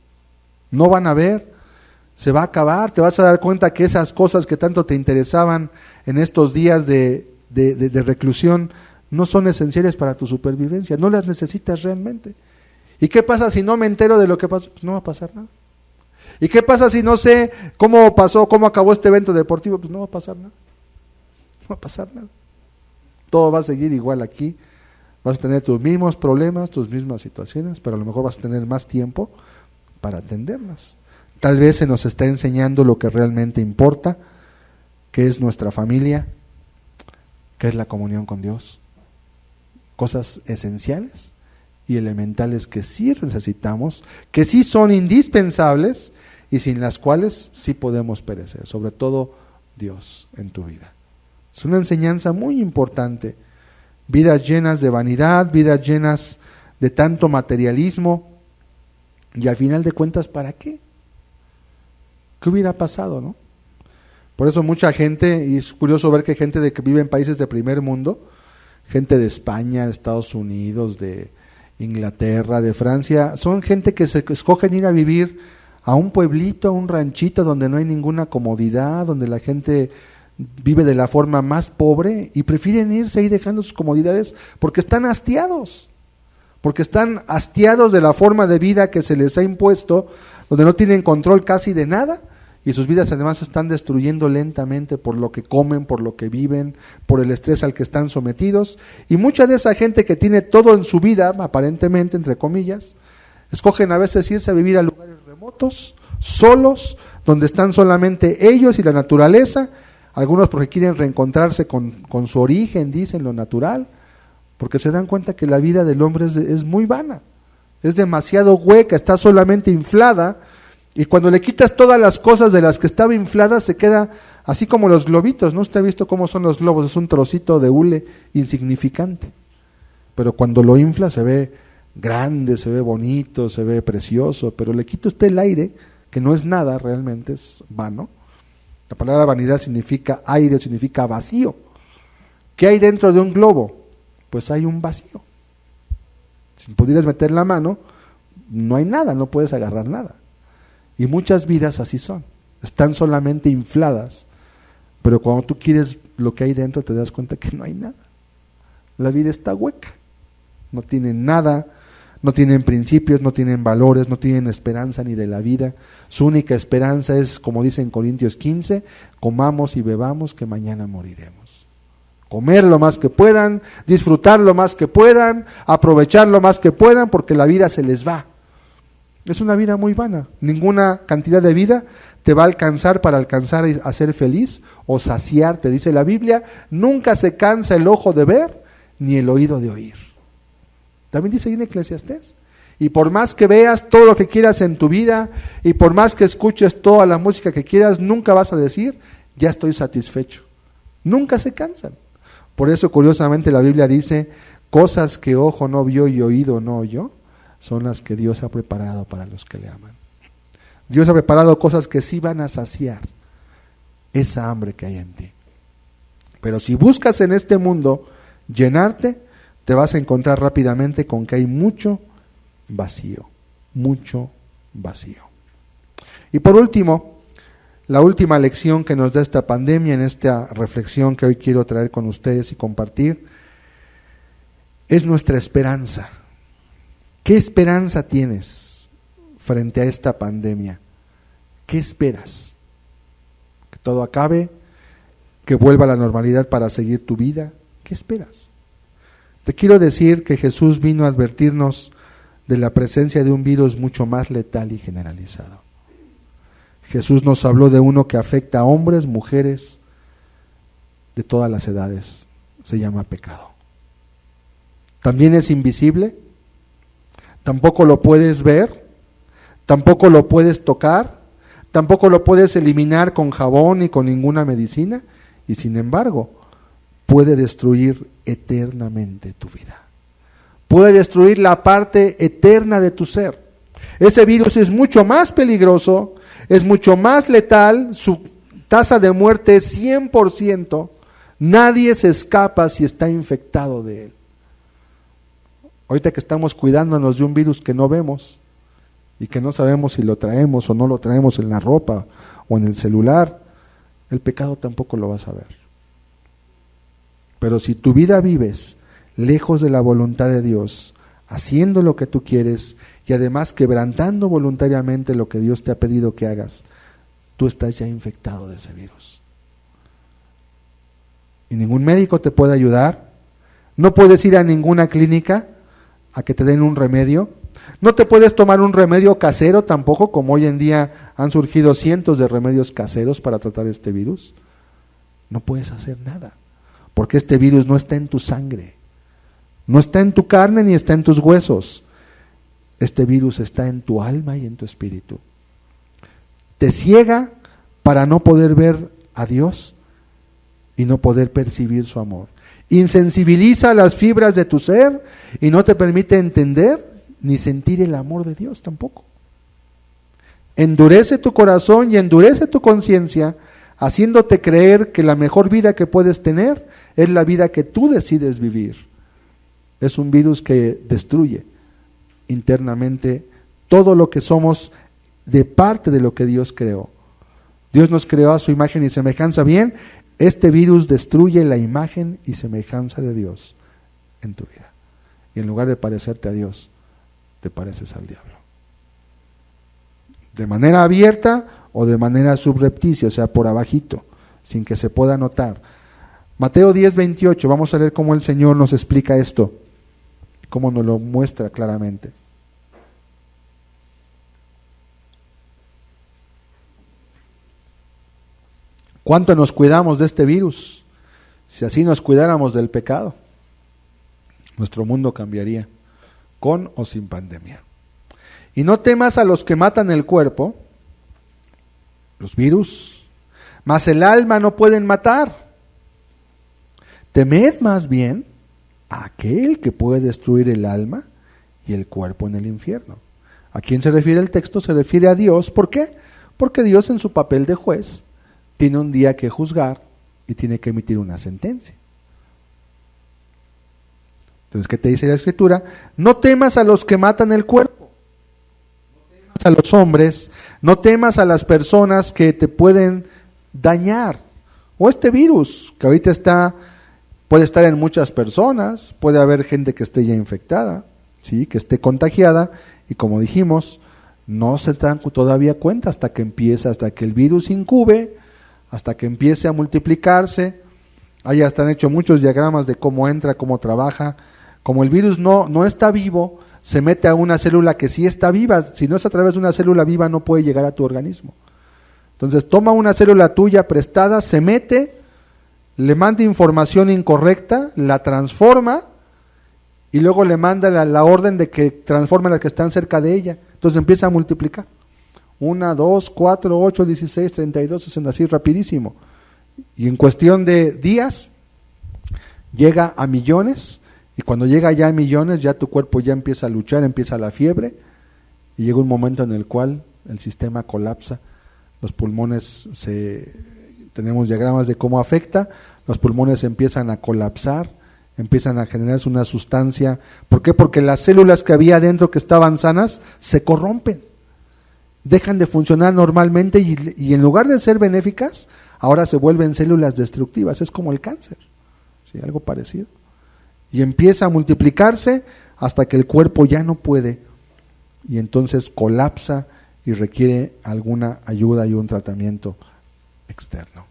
No van a ver, se va a acabar, te vas a dar cuenta que esas cosas que tanto te interesaban en estos días de reclusión no son esenciales para tu supervivencia, no las necesitas realmente. ¿Y qué pasa si no me entero de lo que pasó? Pues no va a pasar nada. ¿Y qué pasa si no sé cómo pasó, cómo acabó este evento deportivo? Pues no va a pasar nada. No va a pasar nada. Todo va a seguir igual aquí. Vas a tener tus mismos problemas, tus mismas situaciones, pero a lo mejor vas a tener más tiempo para atenderlas. Tal vez se nos está enseñando lo que realmente importa, que es nuestra familia, que es la comunión con Dios. Cosas esenciales y elementales que sí necesitamos, que sí son indispensables y sin las cuales sí podemos perecer, sobre todo Dios en tu vida. Es una enseñanza muy importante. Vidas llenas de vanidad, vidas llenas de tanto materialismo, y al final de cuentas, ¿para qué? ¿Qué hubiera pasado, no? Por eso mucha gente, y es curioso ver que gente que vive en países de primer mundo, gente de España, de Estados Unidos, de Inglaterra, de Francia, son gente que se escogen ir a vivir a un pueblito, a un ranchito donde no hay ninguna comodidad, donde la gente vive de la forma más pobre y prefieren irse ahí dejando sus comodidades porque están hastiados de la forma de vida que se les ha impuesto, donde no tienen control casi de nada y sus vidas además se están destruyendo lentamente por lo que comen, por lo que viven, por el estrés al que están sometidos. Y mucha de esa gente que tiene todo en su vida, aparentemente, entre comillas, escogen a veces irse a vivir a lugares remotos, solos, donde están solamente ellos y la naturaleza. Algunos porque quieren reencontrarse con su origen, dicen, lo natural, porque se dan cuenta que la vida del hombre es muy vana, es demasiado hueca, está solamente inflada, y cuando le quitas todas las cosas de las que estaba inflada, se queda así como los globitos, ¿no? Usted ha visto cómo son los globos, es un trocito de hule insignificante, pero cuando lo infla se ve grande, se ve bonito, se ve precioso, pero le quita usted el aire, que no es nada realmente, es vano. La palabra vanidad significa aire, significa vacío. ¿Qué hay dentro de un globo? Pues hay un vacío. Si pudieras meter la mano, no hay nada, no puedes agarrar nada. Y muchas vidas así son, están solamente infladas, pero cuando tú quieres lo que hay dentro te das cuenta que no hay nada. La vida está hueca, no tienen nada, no tienen principios, no tienen valores, no tienen esperanza ni de la vida. Su única esperanza es, como dice en Corintios 15, comamos y bebamos que mañana moriremos. comer lo más que puedan, disfrutar lo más que puedan, aprovechar lo más que puedan, porque la vida se les va. Es una vida muy vana. Ninguna cantidad de vida te va a alcanzar para alcanzar a ser feliz o saciarte. Dice la Biblia, nunca se cansa el ojo de ver ni el oído de oír. También dice en Eclesiastés. Y por más que veas todo lo que quieras en tu vida y por más que escuches toda la música que quieras, nunca vas a decir, ya estoy satisfecho. Nunca se cansan. Por eso, curiosamente, la Biblia dice, cosas que ojo no vio y oído no oyó, son las que Dios ha preparado para los que le aman. Dios ha preparado cosas que sí van a saciar esa hambre que hay en ti. Pero si buscas en este mundo llenarte, te vas a encontrar rápidamente con que hay mucho vacío, mucho vacío. Y por último, la última lección que nos da esta pandemia en esta reflexión que hoy quiero traer con ustedes y compartir, es nuestra esperanza. ¿Qué esperanza tienes frente a esta pandemia? ¿Qué esperas? ¿Que todo acabe? ¿Que vuelva a la normalidad para seguir tu vida? ¿Qué esperas? Te quiero decir que Jesús vino a advertirnos de la presencia de un virus mucho más letal y generalizado. Jesús nos habló de uno que afecta a hombres, mujeres, de todas las edades. Se llama pecado. También es invisible, tampoco lo puedes ver, tampoco lo puedes tocar, tampoco lo puedes eliminar con jabón ni con ninguna medicina, y sin embargo, puede destruir eternamente tu vida. Puede destruir la parte eterna de tu ser. Ese virus es mucho más peligroso, es mucho más letal, su tasa de muerte es 100%, nadie se escapa si está infectado de él. Ahorita que estamos cuidándonos de un virus que no vemos y que no sabemos si lo traemos o no lo traemos en la ropa o en el celular, el pecado tampoco lo vas a ver. Pero si tu vida vives lejos de la voluntad de Dios, haciendo lo que tú quieres y además quebrantando voluntariamente lo que Dios te ha pedido que hagas, tú estás ya infectado de ese virus. Y ningún médico te puede ayudar, no puedes ir a ninguna clínica a que te den un remedio, no te puedes tomar un remedio casero tampoco, como hoy en día han surgido cientos de remedios caseros para tratar este virus. No puedes hacer nada, porque este virus no está en tu sangre, no está en tu carne ni está en tus huesos. Este virus está en tu alma y en tu espíritu. Te ciega para no poder ver a Dios y no poder percibir su amor. Insensibiliza las fibras de tu ser y no te permite entender ni sentir el amor de Dios tampoco. Endurece tu corazón y endurece tu conciencia, haciéndote creer que la mejor vida que puedes tener es la vida que tú decides vivir. Es un virus que destruye internamente todo lo que somos de parte de lo que Dios creó. Dios nos creó a su imagen y semejanza. Bien, este virus destruye la imagen y semejanza de Dios en tu vida. Y en lugar de parecerte a Dios, te pareces al diablo. De manera abierta o de manera subrepticia, o sea, por abajito, sin que se pueda notar. Mateo 10:28, vamos a leer cómo el Señor nos explica esto, cómo nos lo muestra claramente. ¿Cuánto nos cuidamos de este virus? Si así nos cuidáramos del pecado, nuestro mundo cambiaría, con o sin pandemia. Y no temas a los que matan el cuerpo, los virus, mas el alma no pueden matar. Temed más bien a aquel que puede destruir el alma y el cuerpo en el infierno. ¿A quién se refiere el texto? Se refiere a Dios. ¿Por qué? Porque Dios en su papel de juez tiene un día que juzgar y tiene que emitir una sentencia. Entonces, ¿qué te dice la Escritura? No temas a los que matan el cuerpo, no temas a los hombres, no temas a las personas que te pueden dañar. O este virus, que ahorita puede estar en muchas personas, puede haber gente que esté ya infectada, ¿sí? Que esté contagiada, y como dijimos, no se dan todavía cuenta hasta que el virus incube, hasta que empiece a multiplicarse, Ahí hasta han hecho muchos diagramas de cómo entra, cómo trabaja. Como el virus no está vivo, se mete a una célula que sí está viva. Si no es a través de una célula viva, no puede llegar a tu organismo. Entonces toma una célula tuya prestada, se mete, le manda información incorrecta, la transforma y luego le manda la orden de que transforme las que están cerca de ella. Entonces empieza a multiplicar. 1, 2, 4, 8, 16, 32, 60, así rapidísimo. Y en cuestión de días llega a millones, y cuando llega ya a millones, ya tu cuerpo ya empieza a luchar, empieza la fiebre, y llega un momento en el cual el sistema colapsa, los pulmones tenemos diagramas de cómo afecta, los pulmones empiezan a colapsar, empiezan a generarse una sustancia. ¿Por qué? Porque las células que había adentro que estaban sanas se corrompen, dejan de funcionar normalmente y en lugar de ser benéficas, ahora se vuelven células destructivas. Es como el cáncer, ¿sí? Algo parecido. Y empieza a multiplicarse hasta que el cuerpo ya no puede y entonces colapsa y requiere alguna ayuda y un tratamiento externo.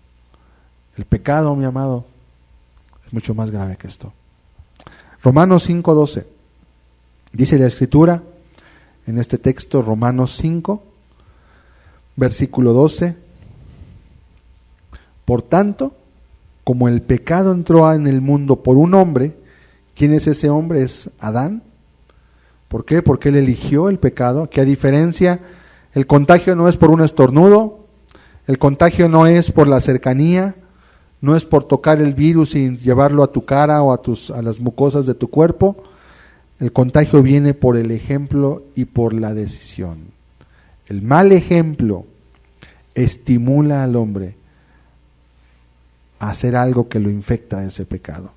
El pecado, mi amado, es mucho más grave que esto. Romanos 5:12. Dice la Escritura en este texto, Romanos 5, versículo 12. Por tanto, como el pecado entró en el mundo por un hombre, ¿quién es ese hombre? Es Adán. ¿Por qué? Porque él eligió el pecado, que a diferencia, el contagio no es por un estornudo, el contagio no es por la cercanía, no es por tocar el virus y llevarlo a tu cara o a las mucosas de tu cuerpo. El contagio viene por el ejemplo y por la decisión. El mal ejemplo estimula al hombre a hacer algo que lo infecta de ese pecado.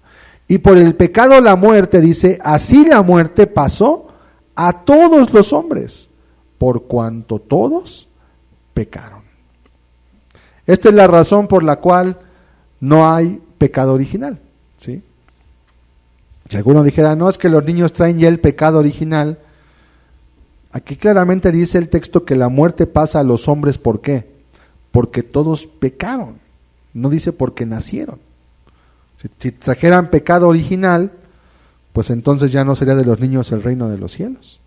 Y por el pecado la muerte, dice, así la muerte pasó a todos los hombres, por cuanto todos pecaron. Esta es la razón por la cual no hay pecado original, ¿sí? Si alguno dijera, no, es que los niños traen ya el pecado original, aquí claramente dice el texto que la muerte pasa a los hombres, ¿por qué? Porque todos pecaron, no dice porque nacieron. Si trajeran pecado original, pues entonces ya no sería de los niños el reino de los cielos,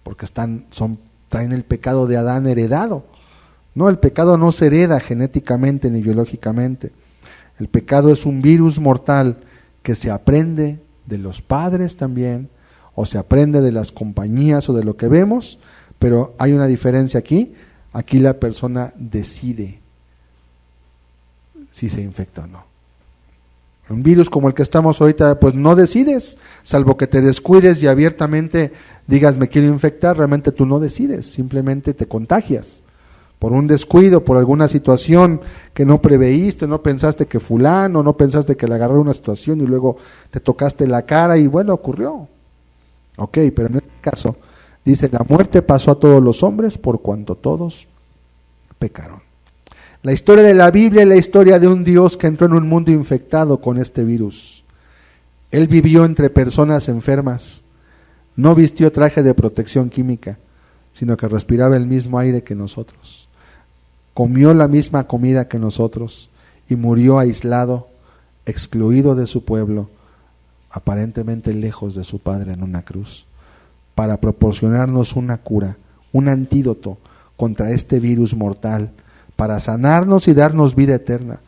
porque traen el pecado de Adán heredado. No, el pecado no se hereda genéticamente ni biológicamente. El pecado es un virus mortal que se aprende de los padres también, o se aprende de las compañías o de lo que vemos, pero hay una diferencia aquí. Aquí la persona decide si se infecta o no. Un virus como el que estamos ahorita, pues no decides, salvo que te descuides y abiertamente digas me quiero infectar, realmente tú no decides, simplemente te contagias. Por un descuido, por alguna situación que no preveíste, no pensaste que fulano, no pensaste que le agarró una situación y luego te tocaste la cara y bueno, ocurrió. Ok, pero en este caso dice, la muerte pasó a todos los hombres por cuanto todos pecaron. La historia de la Biblia es la historia de un Dios que entró en un mundo infectado con este virus. Él vivió entre personas enfermas, no vistió traje de protección química, sino que respiraba el mismo aire que nosotros. Comió la misma comida que nosotros y murió aislado, excluido de su pueblo, aparentemente lejos de su Padre en una cruz, para proporcionarnos una cura, un antídoto contra este virus mortal, para sanarnos y darnos vida eterna.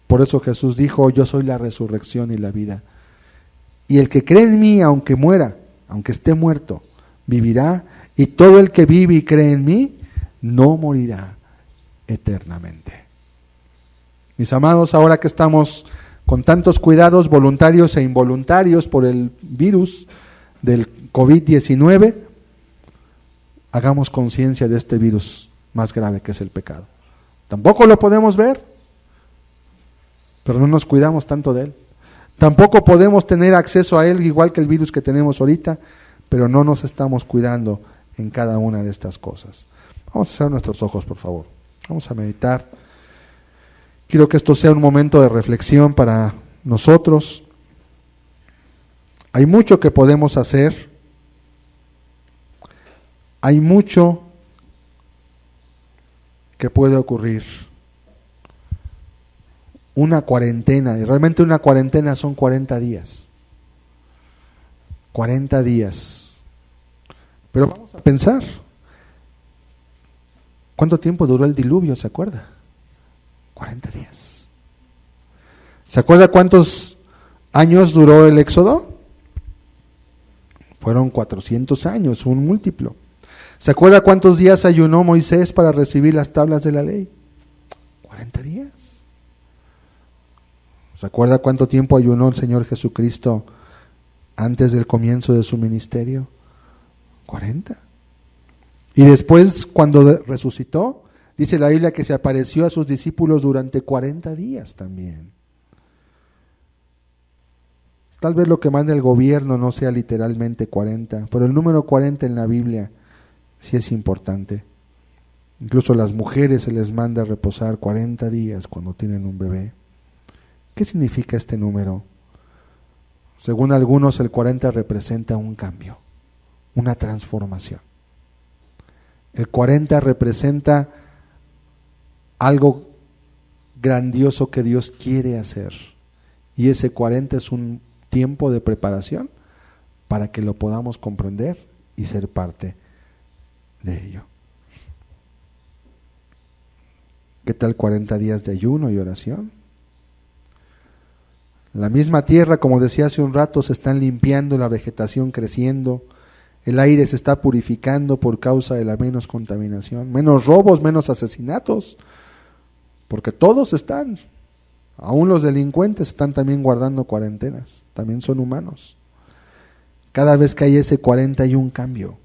Por eso Jesús dijo, yo soy la resurrección y la vida. Y el que cree en mí, aunque muera, aunque esté muerto, vivirá, y todo el que vive y cree en mí, no morirá eternamente. Mis amados, ahora que estamos con tantos cuidados voluntarios e involuntarios por el virus del COVID-19, hagamos conciencia de este virus más grave que es el pecado. Tampoco lo podemos ver, pero no nos cuidamos tanto de él. Tampoco podemos tener acceso a él igual que el virus que tenemos ahorita, pero no nos estamos cuidando en cada una de estas cosas. Vamos a cerrar nuestros ojos, por favor. Vamos a meditar. Quiero que esto sea un momento de reflexión para nosotros. Hay mucho que podemos hacer. Hay mucho que puede ocurrir. una cuarentena, y realmente una cuarentena son 40 días. 40 días. Pero vamos a pensar, ¿cuánto tiempo duró el diluvio? ¿Se acuerda? 40 días. ¿Se acuerda cuántos años duró el éxodo? Fueron 400 años, un múltiplo. ¿Se acuerda cuántos días ayunó Moisés para recibir las tablas de la ley? 40 días. ¿Se acuerda cuánto tiempo ayunó el Señor Jesucristo antes del comienzo de su ministerio? 40. Y después, cuando resucitó, dice la Biblia que se apareció a sus discípulos durante 40 días también. Tal vez lo que manda el gobierno no sea literalmente 40, pero el número 40 en la Biblia sí es importante. Incluso a las mujeres se les manda reposar 40 días cuando tienen un bebé. ¿Qué significa este número? Según algunos, el 40 representa un cambio, una transformación. El 40 representa algo grandioso que Dios quiere hacer. Y ese 40 es un tiempo de preparación para que lo podamos comprender y ser parte de ello. ¿Qué tal 40 días de ayuno y oración? La misma tierra, como decía hace un rato, se están limpiando, la vegetación creciendo, el aire se está purificando por causa de la menos contaminación, menos robos, menos asesinatos, porque todos están, aún los delincuentes están también guardando cuarentenas, también son humanos. Cada vez que hay ese 40 hay un cambio.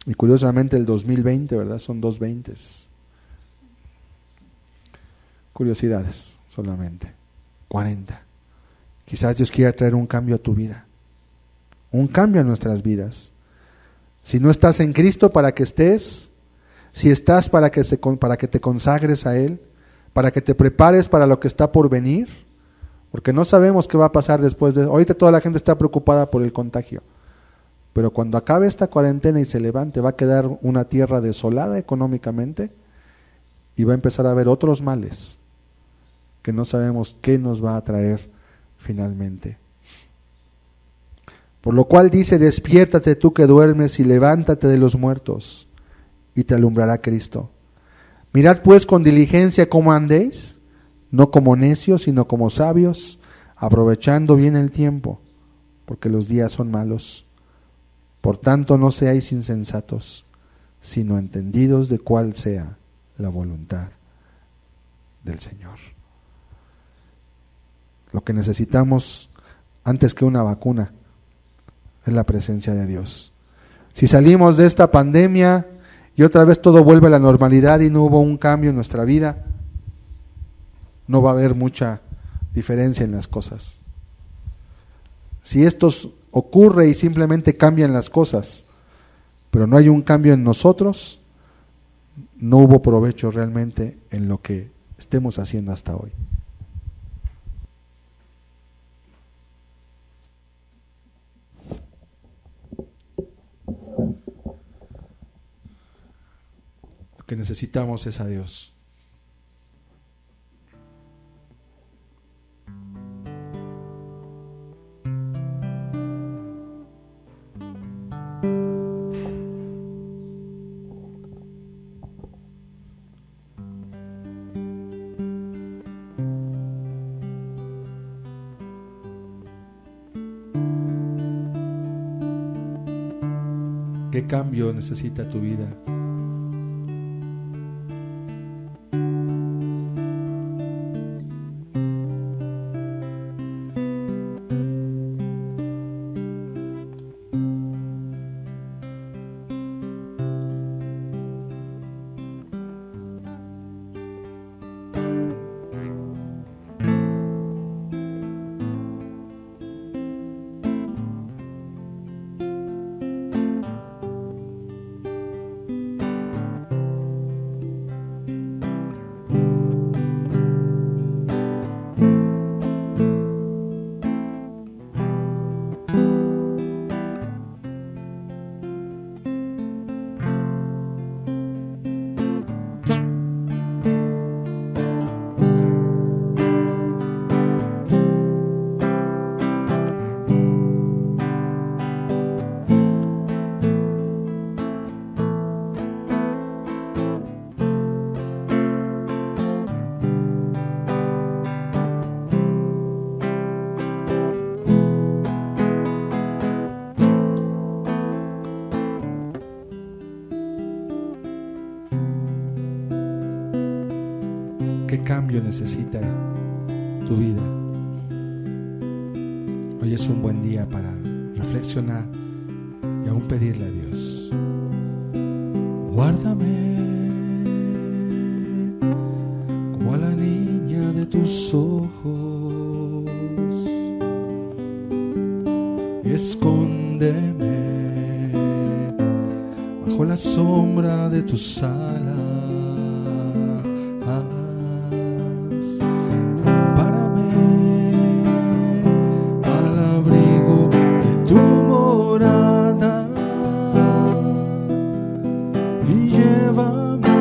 Y curiosamente el 2020, ¿verdad? Son 2 20s. Curiosidades solamente. 40. Quizás Dios quiera traer un cambio a tu vida. Un cambio a nuestras vidas. Si no estás en Cristo, para que estés. Si estás, para que te consagres a Él. Para que te prepares para lo que está por venir. Porque no sabemos qué va a pasar después de... Ahorita toda la gente está preocupada por el contagio. Pero cuando acabe esta cuarentena y se levante, va a quedar una tierra desolada económicamente y va a empezar a haber otros males que no sabemos qué nos va a traer finalmente. Por lo cual dice, despiértate tú que duermes y levántate de los muertos y te alumbrará Cristo. Mirad pues con diligencia cómo andéis, no como necios, sino como sabios, aprovechando bien el tiempo, porque los días son malos. Por tanto, no seáis insensatos, sino entendidos de cuál sea la voluntad del Señor. Lo que necesitamos antes que una vacuna es la presencia de Dios. Si salimos de esta pandemia y otra vez todo vuelve a la normalidad y no hubo un cambio en nuestra vida, no va a haber mucha diferencia en las cosas. Si esto ocurre y simplemente cambian las cosas, pero no hay un cambio en nosotros, no hubo provecho realmente en lo que estemos haciendo hasta hoy. Lo que necesitamos es a Dios. ¿Qué cambio necesita tu vida? cambio necesita tu vida. Hoy es un buen día para reflexionar y aún pedirle a Dios: guárdame como a la niña de tus ojos, escóndeme bajo la sombra de tus alas, ampárame al abrigo de tu morada y llévame